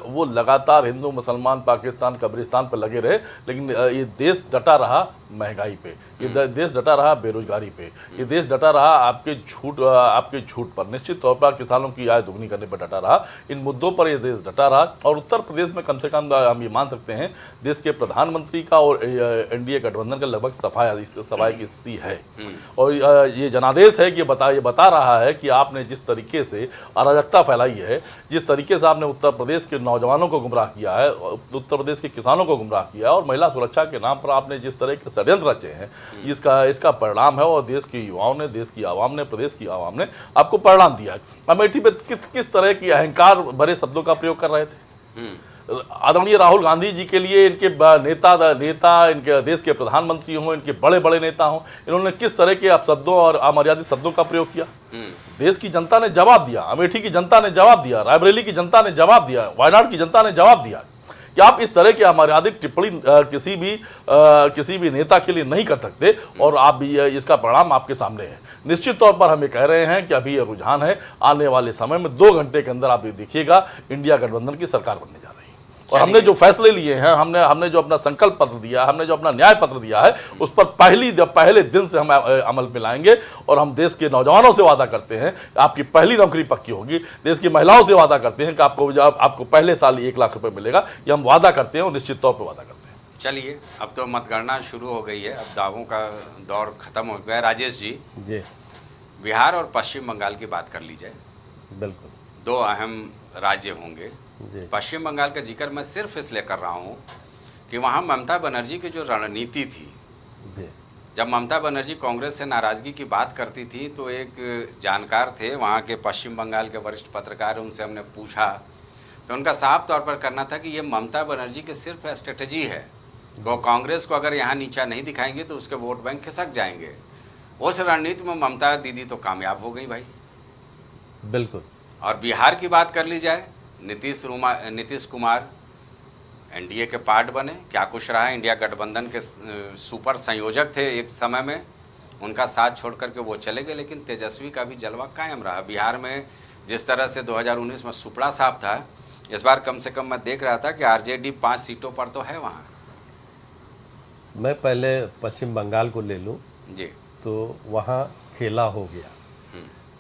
वो लगातार हिंदू मुसलमान पाकिस्तान कब्रिस्तान पर लगे रहे, लेकिन ये देश डटा रहा महंगाई पे, ये देश डटा रहा बेरोजगारी पे, ये देश डटा रहा आपके झूठ पर, निश्चित तौर पर किसानों की आय दुगनी करने पर डटा रहा। इन मुद्दों पर ये देश डटा रहा। और उत्तर प्रदेश में कम से कम हम ये मान सकते हैं देश के प्रधानमंत्री का और एनडीए गठबंधन का लगभग सफाई की स्थिति है। और ये जनादेश है कि ये बता रहा है कि आपने जिस तरीके से अराजकता फैलाई है, जिस तरीके से आपने उत्तर प्रदेश के नौजवानों को गुमराह किया है, उत्तर प्रदेश के किसानों को गुमराह किया है, और महिला सुरक्षा के नाम पर आपने जिस तरह के षड्यंत्र रचे हैं, इसका परिणाम है। और देश के युवाओं ने, देश की आवाम ने, प्रदेश की आवाम ने आपको परिणाम दिया है। अमेठी पे किस तरह की अहंकार भरे शब्दों का प्रयोग कर रहे थे। आदरणीय राहुल गांधी जी के लिए इनके नेता इनके देश के प्रधानमंत्री हों, इनके बड़े बड़े नेता हों, इन्होंने किस तरह के अपशब्दों और अमर्यादित शब्दों का प्रयोग किया। देश की जनता ने जवाब दिया, अमेठी की जनता ने जवाब दिया, रायबरेली की जनता ने जवाब दिया, वायनाड की जनता ने जवाब दिया कि आप इस तरह की अमर्यादित टिप्पणी किसी भी नेता के लिए नहीं कर सकते। और आप भी इसका परिणाम आपके सामने है। निश्चित तौर पर हम ये कह रहे हैं कि अभी ये रुझान है, आने वाले समय में 2 घंटे के अंदर आप ये देखिएगा इंडिया गठबंधन की सरकार बनने जा रही है। और हमने जो फैसले लिए हैं, हमने जो अपना संकल्प पत्र दिया, हमने जो अपना न्याय पत्र दिया है, उस पर पहले दिन से हम अमल में लाएंगे। और हम देश के नौजवानों से वादा करते हैं आपकी पहली नौकरी पक्की होगी। देश की महिलाओं से वादा करते हैं कि आपको पहले साल 1 लाख रुपए मिलेगा। ये हम वादा करते हैं और निश्चित तौर पर वादा करते हैं। चलिए, अब तो मतगणना शुरू हो गई है, अब दावों का दौर खत्म हो गया। राजेश जी, बिहार और पश्चिम बंगाल की बात कर ली जाए। बिल्कुल 2 अहम राज्य होंगे। पश्चिम बंगाल का जिक्र मैं सिर्फ इसलिए कर रहा हूँ कि वहाँ ममता बनर्जी की जो रणनीति थी, जब ममता बनर्जी कांग्रेस से नाराज़गी की बात करती थी तो एक जानकार थे वहाँ के पश्चिम बंगाल के वरिष्ठ पत्रकार, उनसे हमने पूछा तो उनका साफ तौर पर करना था कि ये ममता बनर्जी की सिर्फ स्ट्रेटजी है। वो कांग्रेस को अगर यहाँ नीचा नहीं दिखाएंगे तो उसके वोट बैंक खिसक जाएंगे। उस रणनीति में ममता दीदी तो कामयाब हो गई भाई। बिल्कुल। और बिहार की बात कर ली जाए, नीतीश कुमार एनडीए के पार्ट बने, क्या कुछ रहा। इंडिया गठबंधन के सुपर संयोजक थे एक समय में, उनका साथ छोड़ करके वो चले गए, लेकिन तेजस्वी का भी जलवा कायम रहा। बिहार में जिस तरह से 2019 में सुपड़ा साफ था, इस बार कम से कम मैं देख रहा था कि आरजेडी 5 सीटों पर तो है वहाँ। मैं पहले पश्चिम बंगाल को ले लूँ जी, तो वहाँ खेला हो गया।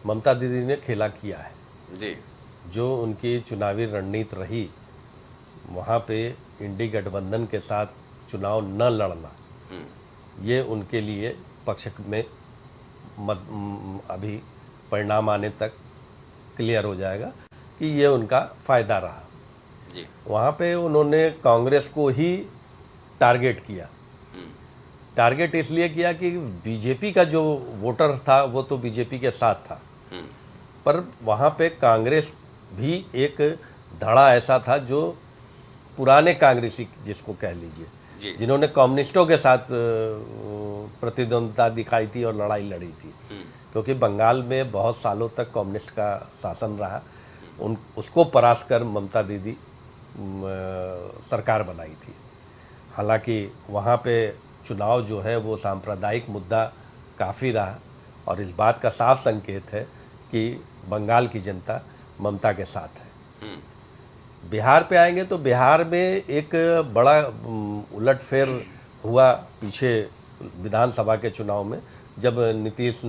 ममता दीदी ने खेला किया है जी। जो उनकी चुनावी रणनीति रही, वहाँ पे इंडी गठबंधन के साथ चुनाव न लड़ना, ये उनके लिए पक्ष में अभी परिणाम आने तक क्लियर हो जाएगा कि ये उनका फ़ायदा रहा जी। वहाँ पे उन्होंने कांग्रेस को ही टारगेट किया। टारगेट इसलिए किया कि बीजेपी का जो वोटर था वो तो बीजेपी के साथ था, पर वहाँ पे कांग्रेस भी एक धड़ा ऐसा था जो पुराने कांग्रेसी जिसको कह लीजिए, जी। जिन्होंने कम्युनिस्टों के साथ प्रतिद्वंद्विता दिखाई थी और लड़ाई लड़ी थी, क्योंकि बंगाल में बहुत सालों तक कम्युनिस्ट का शासन रहा। उसको परास्त कर ममता दीदी सरकार बनाई थी। हालांकि वहाँ पे चुनाव जो है वो सांप्रदायिक मुद्दा काफ़ी रहा, और इस बात का साफ संकेत है कि बंगाल की जनता ममता के साथ है। बिहार पे आएंगे तो बिहार में एक बड़ा उलटफेर हुआ पीछे विधानसभा के चुनाव में, जब नीतीश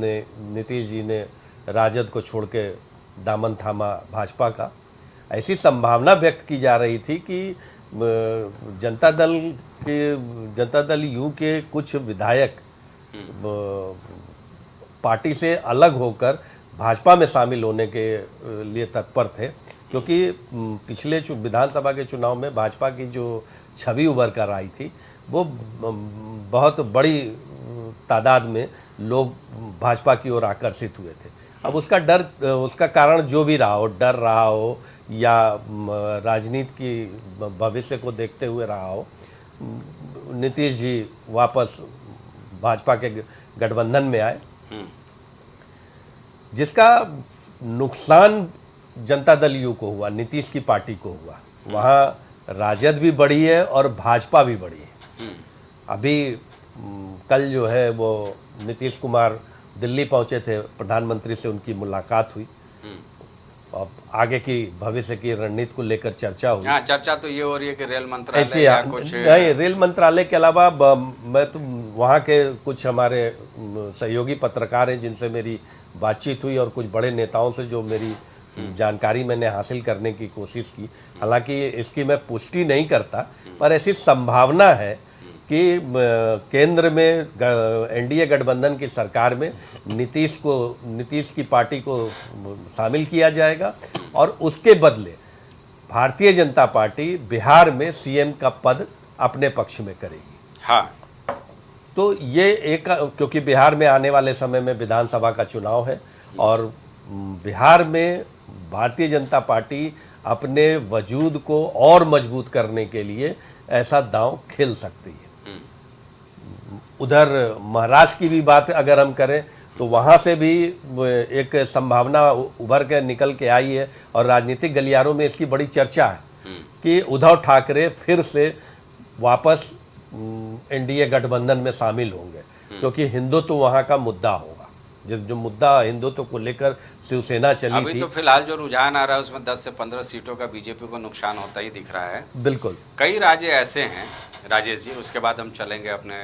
जी ने राजद को छोड़ के दामन थामा भाजपा का। ऐसी संभावना व्यक्त की जा रही थी कि जनता दल यू के कुछ विधायक पार्टी से अलग होकर भाजपा में शामिल होने के लिए तत्पर थे, क्योंकि पिछले विधानसभा के चुनाव में भाजपा की जो छवि उभर कर आई थी वो बहुत बड़ी तादाद में लोग भाजपा की ओर आकर्षित हुए थे। अब उसका कारण जो भी रहा हो, डर रहा हो या राजनीति की भविष्य को देखते हुए रहा हो, नीतीश जी वापस भाजपा के गठबंधन में आए, जिसका नुकसान जनता दल यू को हुआ, नीतीश की पार्टी को हुआ। वहाँ राजद भी बढ़ी है और भाजपा भी बढ़ी है। अभी कल जो है वो नीतीश कुमार दिल्ली पहुंचे थे, प्रधानमंत्री से उनकी मुलाकात हुई। अब आगे की भविष्य की रणनीति को लेकर चर्चा हुई। हाँ, चर्चा तो ये हो रही है कि रेल मंत्रालय या कुछ नहीं, रेल मंत्रालय के अलावा मैं तो वहाँ के कुछ हमारे सहयोगी पत्रकार हैं जिनसे मेरी बातचीत हुई, और कुछ बड़े नेताओं से जो मेरी जानकारी मैंने हासिल करने की कोशिश की। हालांकि इसकी मैं पुष्टि नहीं करता, पर ऐसी संभावना है कि केंद्र में एनडीए गठबंधन की सरकार में नीतीश की पार्टी को शामिल किया जाएगा, और उसके बदले भारतीय जनता पार्टी बिहार में सीएम का पद अपने पक्ष में करेगी। हाँ, तो ये एक, क्योंकि बिहार में आने वाले समय में विधानसभा का चुनाव है, और बिहार में भारतीय जनता पार्टी अपने वजूद को और मजबूत करने के लिए ऐसा दांव खेल सकती है। उधर महाराष्ट्र की भी बात अगर हम करें तो वहाँ से भी एक संभावना उभर के निकल के आई है, और राजनीतिक गलियारों में इसकी बड़ी चर्चा है कि उद्धव ठाकरे फिर से वापस एनडीए गठबंधन में शामिल होंगे, क्योंकि हिंदुत्व वहाँ का मुद्दा होगा। जो मुद्दा हिंदुत्व को लेकर शिवसेना चली अभी थी, तो फिलहाल जो रुझान आ रहा है उसमें 10 से 15 सीटों का बीजेपी को नुकसान होता ही दिख रहा है। बिल्कुल। कई राज्य ऐसे हैं राजेश जी, उसके बाद हम चलेंगे अपने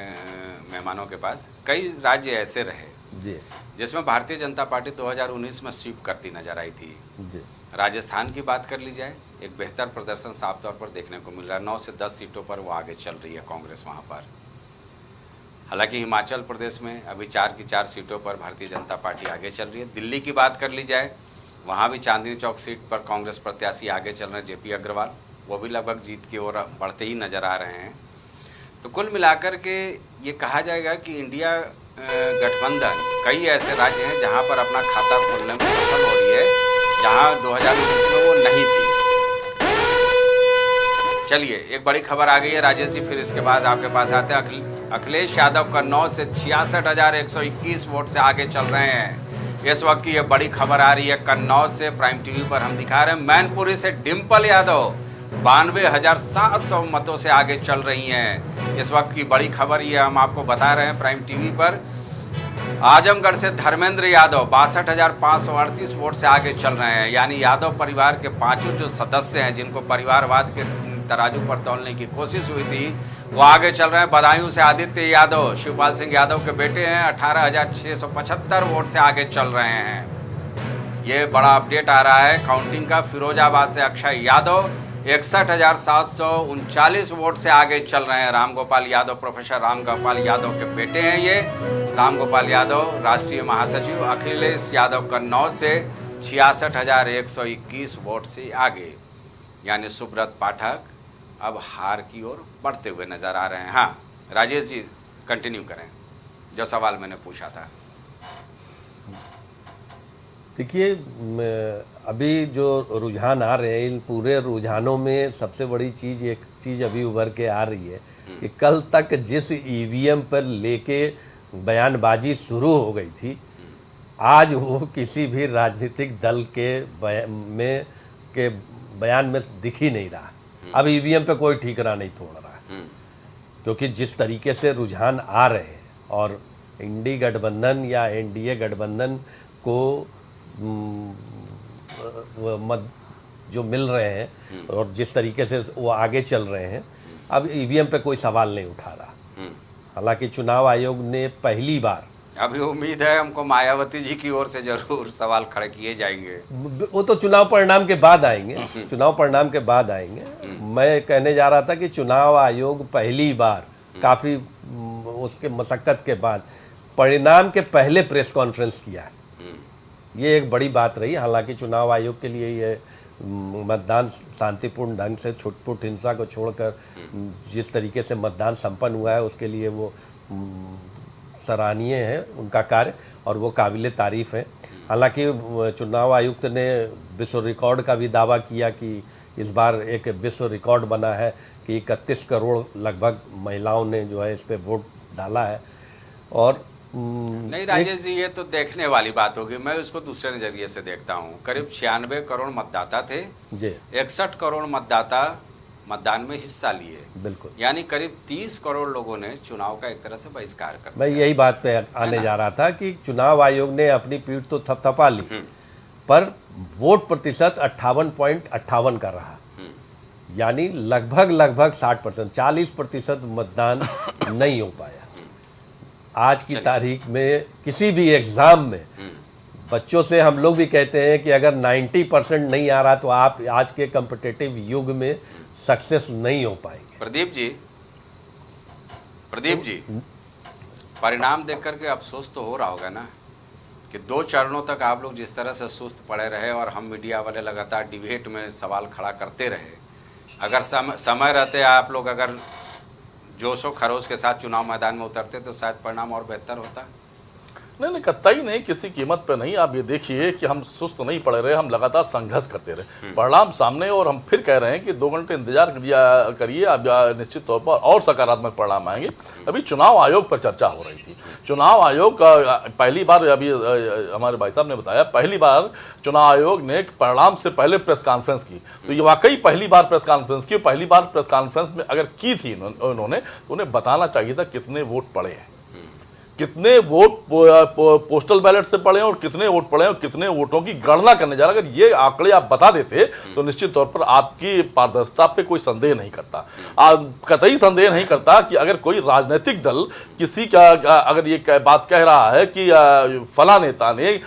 मेहमानों के पास। कई राज्य ऐसे रहे जी जिसमें भारतीय जनता पार्टी 2019 में स्वीप करती नजर आई थी। जी राजस्थान की बात कर ली जाए, एक बेहतर प्रदर्शन साफ तौर पर देखने को मिल रहा है। 9 से 10 सीटों पर वो आगे चल रही है कांग्रेस वहाँ पर। हालांकि हिमाचल प्रदेश में अभी 4 की 4 सीटों पर भारतीय जनता पार्टी आगे चल रही है। दिल्ली की बात कर ली जाए, वहाँ भी चांदनी चौक सीट पर कांग्रेस प्रत्याशी आगे चल रहे हैं, जेपी अग्रवाल। वो भी लगभग जीत की ओर बढ़ते ही नज़र आ रहे हैं। तो कुल मिलाकर के ये कहा जाएगा कि इंडिया गठबंधन कई ऐसे राज्य हैं जहां पर अपना खाता खोलने में सफल हो रही है, जहां 2019 में वो नहीं थी। चलिए, एक बड़ी खबर आ गई है राजेश जी, फिर इसके बाद आपके पास आते हैं। अखिलेश यादव कन्नौज से 66,121 वोट से आगे चल रहे हैं। इस वक्त की ये बड़ी खबर आ रही है कन्नौज से, प्राइम टीवी पर हम दिखा रहे हैं। मैनपुरी से डिम्पल यादव 92,700 मतों से आगे चल रही हैं। इस वक्त की बड़ी खबर ये हम आपको बता रहे हैं प्राइम टीवी पर। आजमगढ़ से धर्मेंद्र यादव 62,538 वोट से आगे चल रहे हैं। यानी यादव परिवार के पांचों जो सदस्य हैं, जिनको परिवारवाद के तराजू पर तौलने की कोशिश हुई थी, वो आगे चल रहे हैं। बदायूं से आदित्य यादव, शिवपाल सिंह यादव के बेटे हैं, 18,675 वोट से आगे चल रहे हैं। ये बड़ा अपडेट आ रहा है काउंटिंग का। फिरोजाबाद से अक्षय यादव 61,739 वोट से आगे चल रहे हैं। रामगोपाल यादव, प्रोफेसर रामगोपाल यादव के बेटे हैं ये। रामगोपाल यादव राष्ट्रीय महासचिव। अखिलेश यादव कन्नौज से 66,121 वोट से आगे। यानी सुब्रत पाठक अब हार की ओर बढ़ते हुए नजर आ रहे हैं। हाँ राजेश जी, कंटिन्यू करें जो सवाल मैंने पूछा था। देखिए अभी जो रुझान आ रहे हैं, इन पूरे रुझानों में सबसे बड़ी चीज़ एक चीज़ अभी उभर के आ रही है कि कल तक जिस ईवीएम पर लेके बयानबाजी शुरू हो गई थी, आज वो किसी भी राजनीतिक दल के बयान में दिख ही नहीं रहा। अब ईवीएम पे कोई ठीकरा नहीं तोड़ रहा है, क्योंकि जिस तरीके से रुझान आ रहे हैं और इंडी गठबंधन या एनडीए गठबंधन को मत जो मिल रहे हैं और जिस तरीके से वो आगे चल रहे हैं, अब ईवीएम पे कोई सवाल नहीं उठा रहा। हालांकि चुनाव आयोग ने पहली बार, अभी उम्मीद है हमको मायावती जी की ओर से जरूर सवाल खड़े किए जाएंगे। वो तो चुनाव परिणाम के बाद आएंगे, चुनाव परिणाम के बाद आएंगे। मैं कहने जा रहा था कि चुनाव आयोग पहली बार काफ़ी उसके मशक्कत के बाद परिणाम के पहले प्रेस कॉन्फ्रेंस किया है। ये एक बड़ी बात रही। हालांकि चुनाव आयोग के लिए ये मतदान शांतिपूर्ण ढंग से छुटपुट हिंसा को छोड़कर जिस तरीके से मतदान संपन्न हुआ है, उसके लिए वो सराहनीय है उनका कार्य और वो काबिले तारीफ है। हालांकि चुनाव आयुक्त ने विश्व रिकॉर्ड का भी दावा किया कि इस बार एक विश्व रिकॉर्ड बना है कि 31 करोड़ लगभग महिलाओं ने जो है इस पे वोट डाला है। और नहीं राजेश जी, ये तो देखने वाली बात होगी। मैं उसको दूसरे नज़रिए से देखता हूँ। करीब 96 करोड़ मतदाता थे जी, 61 करोड़ मतदाता मतदान में हिस्सा लिए, बिल्कुल, यानी करीब 30 करोड़ लोगों ने चुनाव का एक तरह से बहिष्कार कर दिया। मैं यही बात पे आने जा रहा था कि चुनाव आयोग ने अपनी पीठ तो थपथपा ली, पर वोट प्रतिशत 58.58 का रहा, यानी लगभग 60%, 40% मतदान नहीं हो पाया। आज की तारीख में किसी भी एग्जाम में बच्चों से हम लोग भी कहते हैं कि अगर 90% नहीं आ रहा तो आप आज के कॉम्पिटिटिव युग में सक्सेस नहीं हो पाएंगे। प्रदीप जी, परिणाम देख करके अफसोस तो हो रहा होगा ना कि 2 चरणों तक आप लोग जिस तरह से सुस्त पड़े रहे और हम मीडिया वाले लगातार डिबेट में सवाल खड़ा करते रहे। अगर समय रहते आप लोग अगर जोशो खरोश के साथ चुनाव मैदान में उतरते तो शायद परिणाम और बेहतर होता। नहीं, कतई नहीं, किसी कीमत पे नहीं। आप ये देखिए कि हम सुस्त नहीं पड़े रहे, हम लगातार संघर्ष करते रहे। परिणाम सामने और हम फिर कह रहे हैं कि 2 घंटे इंतजार करिए, आप निश्चित तौर पर और सकारात्मक परिणाम आएंगे। अभी चुनाव आयोग पर चर्चा हो रही थी। चुनाव आयोग का पहली बार, अभी हमारे भाई साहब ने बताया, पहली बार चुनाव आयोग ने परिणाम से पहले प्रेस कॉन्फ्रेंस की। तो ये वाकई पहली बार प्रेस कॉन्फ्रेंस की। पहली बार प्रेस कॉन्फ्रेंस में अगर की थी उन्होंने, तो उन्हें बताना चाहिए था कितने वोट पड़े हैं, कितने वोट पोस्टल बैलेट से पड़े हैं और कितने वोट पड़े हैं और कितने वोटों की गणना करने जा रहा है। अगर ये आंकड़े आप बता देते तो निश्चित तौर पर आपकी पारदर्शिता पे कोई संदेह नहीं करता। कतई संदेह नहीं करता कि अगर कोई राजनीतिक दल किसी का अगर ये बात कह रहा है कि फला नेता ने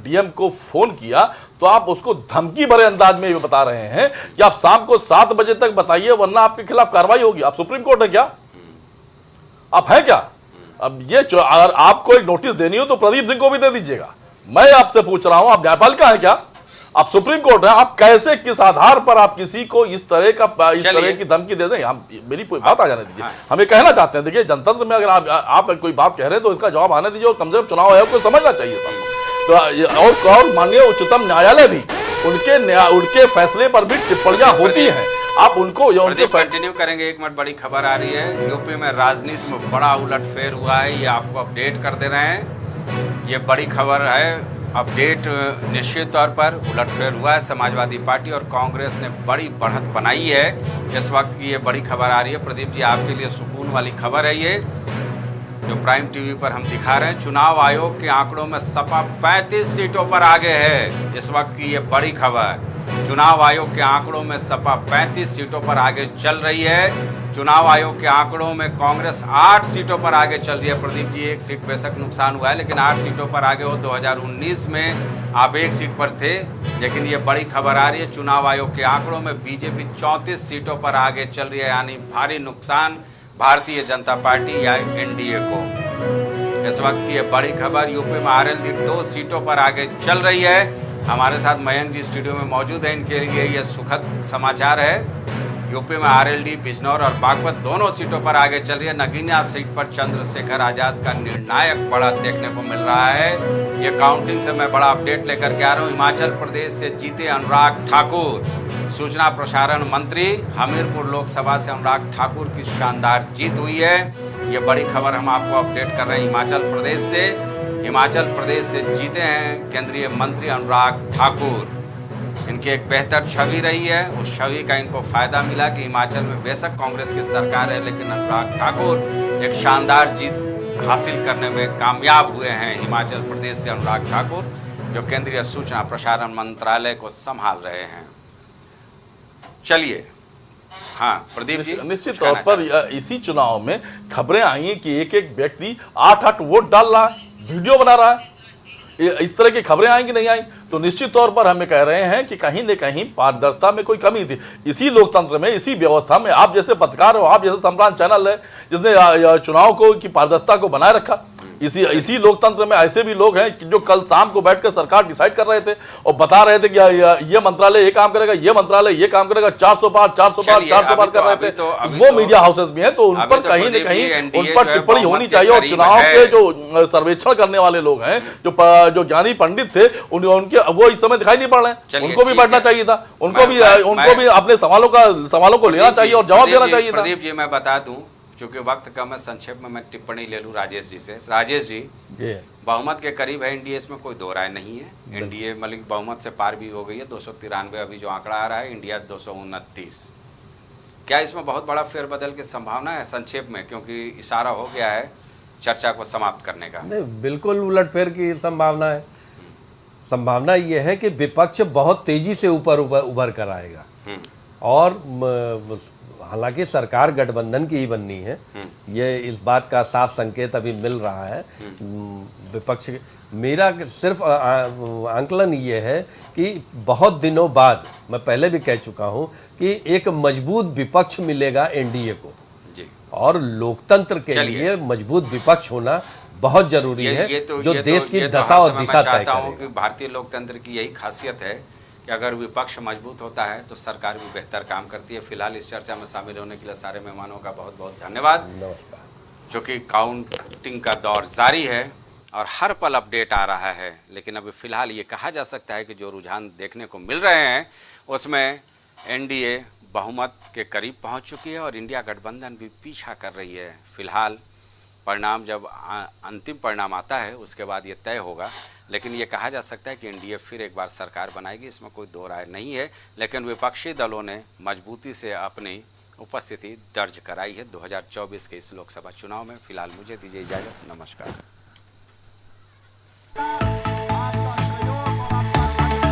डीएम को फोन किया, तो आप उसको धमकी भरे अंदाज में ये बता रहे हैं कि आप शाम को 7 बजे तक बताइए वरना आपके खिलाफ कार्रवाई होगी। आप सुप्रीम कोर्ट है क्या? आप हैं क्या? अब ये अगर आपको एक नोटिस देनी हो तो प्रदीप सिंह को भी दे दीजिएगा। मैं आपसे पूछ रहा हूं, आप न्यायपालिका है क्या? आप सुप्रीम कोर्ट है? आप कैसे, किस आधार पर आप किसी को इस तरह की धमकी दे दें? हम मेरी कोई बात आ जाने दीजिए। हम ये कहना चाहते हैं, देखिए जनतंत्र में अगर आप कोई बात कह रहे हैं तो इसका जवाब आने दीजिए और कम से कम चुनाव आयोग को समझना चाहिए तो और माननीय उच्चतम न्यायालय भी उनके फैसले पर भी टिप्पणियां होती हैं। आप उनको कंटिन्यू करेंगे। एक मिनट, बड़ी खबर आ रही है। यूपी में राजनीति में बड़ा उलटफेर हुआ है, ये आपको अपडेट कर दे रहे हैं। ये बड़ी खबर है, अपडेट निश्चित तौर पर उलटफेर हुआ है। समाजवादी पार्टी और कांग्रेस ने बड़ी बढ़त बनाई है। इस वक्त की ये बड़ी खबर आ रही है। प्रदीप जी, आपके लिए सुकून वाली खबर है ये, जो प्राइम टीवी पर हम दिखा रहे हैं। चुनाव आयोग के आंकड़ों में सपा 35 सीटों पर आगे है। इस वक्त की ये बड़ी खबर, चुनाव आयोग के आंकड़ों में सपा 35 सीटों पर आगे चल रही है। चुनाव आयोग के आंकड़ों में कांग्रेस 8 सीटों पर आगे चल रही है। प्रदीप जी, 1 सीट बेशक नुकसान हुआ है, लेकिन 8 सीटों पर आगे हो। 2019 में आप 1 सीट पर थे, लेकिन ये बड़ी खबर आ रही है। चुनाव आयोग के आंकड़ों में बीजेपी 34 सीटों पर आगे चल रही है, यानी भारी नुकसान भारतीय जनता पार्टी या एनडीए को। इस वक्त की ये बड़ी खबर, यूपी में आरएलडी 2 सीटों पर आगे चल रही है। हमारे साथ मयंक जी स्टूडियो में मौजूद है, इनके लिए ये सुखद समाचार है। यूपी में आरएलडी, बिजनौर और बागपत दोनों सीटों पर आगे चल रही है। नगीना सीट पर चंद्रशेखर आजाद का निर्णायक बढ़त देखने को मिल रहा है। ये काउंटिंग से मैं बड़ा अपडेट लेकर के आ रहा हूँ। हिमाचल प्रदेश से जीते अनुराग ठाकुर। सूचना प्रसारण मंत्री, हमीरपुर लोकसभा से अनुराग ठाकुर की शानदार जीत हुई है। ये बड़ी खबर हम आपको अपडेट कर रहे हैं हिमाचल प्रदेश से जीते हैं केंद्रीय मंत्री अनुराग ठाकुर। इनकी एक बेहतर छवि रही है, उस छवि का इनको फायदा मिला कि हिमाचल में बेशक कांग्रेस की सरकार है, लेकिन अनुराग ठाकुर एक शानदार जीत हासिल करने में कामयाब हुए हैं। हिमाचल प्रदेश से अनुराग ठाकुर, जो केंद्रीय सूचना प्रसारण मंत्रालय को संभाल रहे हैं। चलिए, हाँ प्रदीप जी, निश्चित तौर पर इसी चुनाव में खबरें आई हैं कि एक एक व्यक्ति 8-8 वोट डाल रहा है, वीडियो बना रहा है। इस तरह की खबरें आएंगी नहीं आई, तो निश्चित तौर पर हमें कह रहे हैं कि कहीं न कहीं पारदर्शिता में कोई कमी थी। इसी लोकतंत्र में, इसी व्यवस्था में आप जैसे पत्रकार हो, आप जैसे सम्राट चैनल है जिसने चुनाव को की पारदर्शिता को बनाए रखा, इसी लोकतंत्र में ऐसे भी लोग हैं कि जो कल शाम को बैठकर सरकार डिसाइड कर रहे थे और बता रहे थे कि ये मंत्रालय ये काम करेगा, ये मंत्रालय ये काम करेगा, 400 पार कर रहे थे। वो मीडिया हाउसेस भी हैं, तो उन पर कहीं न कहीं उन पर टिप्पणी होनी चाहिए। और चुनाव के जो सर्वेक्षण करने वाले लोग हैं, जो ज्ञानी पंडित थे, उनके वो इस समय दिखाई नहीं पड़ रहे हैं। उनको भी बैठना चाहिए था, उनको भी अपने सवालों को लेना चाहिए और जवाब देना चाहिए था। प्रदीप जी, मैं बता दूं, चूंकि वक्त कम है, संक्षेप में मैं टिप्पणी ले लूँ राजेश जी से। राजेश जी, बहुमत के करीब है एनडीए, इसमें कोई दो राय नहीं है। एनडीए मतलब बहुमत से पार भी हो गई है, 293 अभी जो आंकड़ा आ रहा है, इंडिया 229। क्या इसमें बहुत बड़ा फेरबदल की संभावना है संक्षेप में, क्योंकि इशारा हो गया है चर्चा को समाप्त करने का? नहीं, बिल्कुल उलटफेर की संभावना है। संभावना ये है कि विपक्ष बहुत तेजी से ऊपर उभर कर आएगा, और हालांकि सरकार गठबंधन की ही बननी है, ये इस बात का साफ संकेत अभी मिल रहा है। विपक्ष, मेरा सिर्फ आंकलन ये है कि बहुत दिनों बाद, मैं पहले भी कह चुका हूं कि एक मजबूत विपक्ष मिलेगा एनडीए को जी, और लोकतंत्र के लिए मजबूत विपक्ष होना बहुत जरूरी है, जो देश की दशा और दिशा तय करेगा। कि भारतीय लोकतंत्र की यही खासियत है कि अगर विपक्ष मजबूत होता है तो सरकार भी बेहतर काम करती है। फिलहाल इस चर्चा में शामिल होने के लिए सारे मेहमानों का बहुत बहुत धन्यवाद। नमस्कार। जो कि काउंटिंग का दौर जारी है और हर पल अपडेट आ रहा है, लेकिन अभी फिलहाल ये कहा जा सकता है कि जो रुझान देखने को मिल रहे हैं उसमें एनडीए बहुमत के करीब पहुंच चुकी है और इंडिया गठबंधन भी पीछा कर रही है। फिलहाल परिणाम, जब अंतिम परिणाम आता है उसके बाद ये तय होगा, लेकिन ये कहा जा सकता है कि एनडीए फिर एक बार सरकार बनाएगी, इसमें कोई दो राय नहीं है। लेकिन विपक्षी दलों ने मजबूती से अपनी उपस्थिति दर्ज कराई है 2024 के इस लोकसभा चुनाव में। फिलहाल मुझे दीजिए इजाजत, नमस्कार।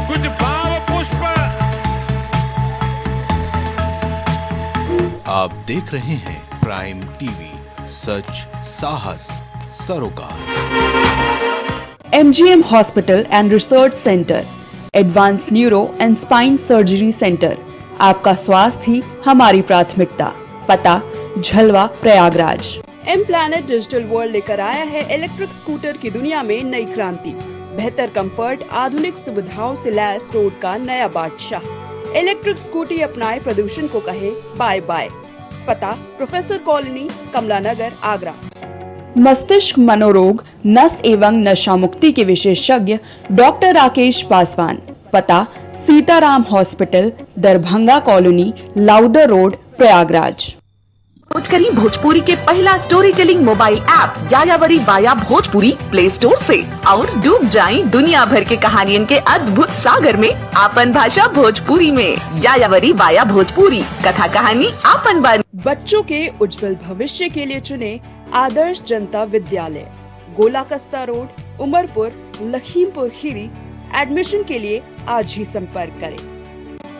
कुछ भाव पुष्प। आप देख रहे हैं प्राइम टीवी, सच साहस सरोकार। MGM Hospital and Research Center, Advanced Neuro and Spine Surgery Center। आपका स्वास्थ्य ही हमारी प्राथमिकता। पता Jhalwa, Prayagraj. M planet digital world लेकर आया है इलेक्ट्रिक स्कूटर की दुनिया में नई क्रांति। बेहतर कंफर्ट, आधुनिक सुविधाओं से लैस रोड का नया बादशाह। इलेक्ट्रिक स्कूटी अपनाए, प्रदूषण को कहे बाय बाय। पता प्रोफेसर कॉलोनी, कमला नगर, आगरा। मस्तिष्क मनोरोग, नस एवं नशा मुक्ति के विशेषज्ञ डॉक्टर राकेश पासवान। पता Sitaram hospital, Darbhanga colony, Lowther road, Prayagraj. करी भोजपुरी के पहला story telling mobile app Yayavari via Bhojpuri play store से, और डूब जाएं दुनिया भर के कहानियन के अद्भुत सागर में आपन भाषा भोजपुरी में। यायावरी वाया भोजपुरी, कथा कहानी आपन बानी। बच्चों के उज्जवल भविष्य के लिए चुने आदर्श जनता विद्यालय, गोला कस्ता रोड, उमरपुर, लखीमपुर खीरी। एडमिशन के लिए आज ही संपर्क करें।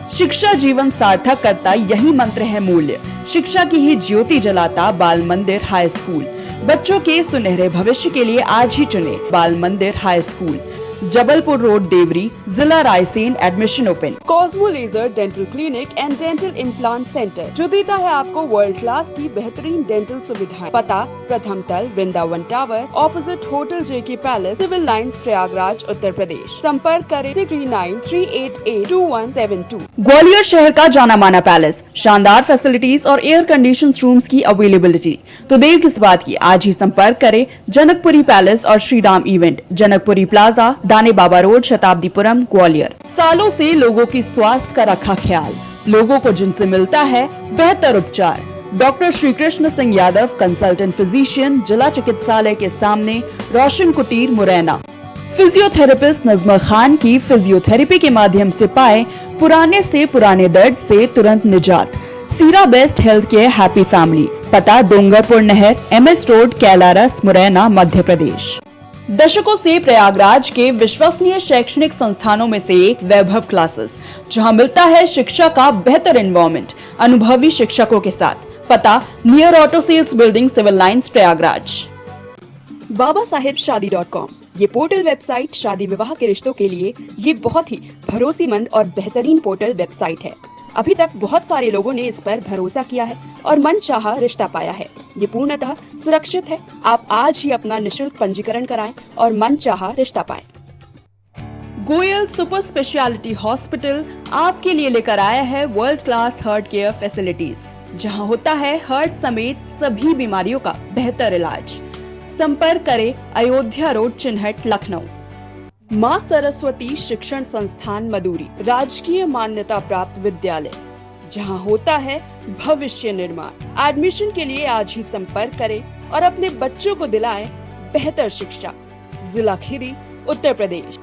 शिक्षा जीवन सार्थक करता, यही मंत्र है मूल्य। शिक्षा की ही ज्योति जलाता बाल मंदिर हाई स्कूल। बच्चों के सुनहरे भविष्य के लिए आज ही चुने Bal Mandir high school. Jabalpur road Deori, जिला Raisen. Admission open. Cosmo laser dental clinic and dental implant centre जो देता है आपको वर्ल्ड क्लास की बेहतरीन डेंटल सुविधाएं। पता प्रथम तल, वृंदावन टावर, ऑपोजिट होटल जेके palace, civil lines, Prayagraj, Uttar Pradesh. संपर्क करें 3938822172। ग्वालियर शहर का जाना माना पैलेस, शानदार फैसिलिटीज और एयर कंडीशन रूम्स की अवेलेबिलिटी। तो देर किस बात की, आज ही संपर्क करें जनकपुरी पैलेस और श्री राम इवेंट, जनकपुरी प्लाजा, दाने बाबा रोड, शताब्दीपुरम, ग्वालियर। सालों से लोगों की स्वास्थ्य का रखा ख्याल, लोगों को जिनसे मिलता है बेहतर उपचार। Doctor Shri Krishna Singh Yadav, consultant physician, जिला चिकित्सालय के सामने, रोशन कुटीर, मुरैना। फिजियोथेरेपिस्ट नजमा खान की फिजियोथेरेपी के माध्यम से पाए पुराने से पुराने दर्द से तुरंत निजात। सीरा best health care happy family, पता डोंगरपुर नहर, MS रोड, कैलारस, मुरैना, मध्य प्रदेश। दशकों से प्रयागराज के विश्वसनीय शैक्षणिक संस्थानों में से एक वैभव क्लासेस, जहां मिलता है शिक्षा का बेहतर एनवायरनमेंट अनुभवी शिक्षकों के साथ। पता near auto sales building, civil lines, Prayagraj. babasahebshadi.com ये पोर्टल वेबसाइट शादी विवाह के रिश्तों के लिए ये बहुत ही भरोसेमंद और बेहतरीन पोर्टल वेबसाइट है। अभी तक बहुत सारे लोगों ने इस पर भरोसा किया है और मनचाहा रिश्ता पाया है। ये पूर्णतः सुरक्षित है। आप आज ही अपना निशुल्क पंजीकरण कराएं और मनचाहा रिश्ता पाएं। गोयल सुपर स्पेशलिटी हॉस्पिटल आपके लिए लेकर आया है world class heart care facilities, जहां होता है हार्ट समेत सभी बीमारियों का बेहतर इलाज। संपर्क करें अयोध्या रोड, चिन्हट, लखनऊ। माँ सरस्वती शिक्षण संस्थान मदुरी, राजकीय मान्यता प्राप्त विद्यालय, जहां होता है भविष्य निर्माण। एडमिशन के लिए आज ही संपर्क करें और अपने बच्चों को दिलाएं बेहतर शिक्षा। जिला खीरी, उत्तर प्रदेश।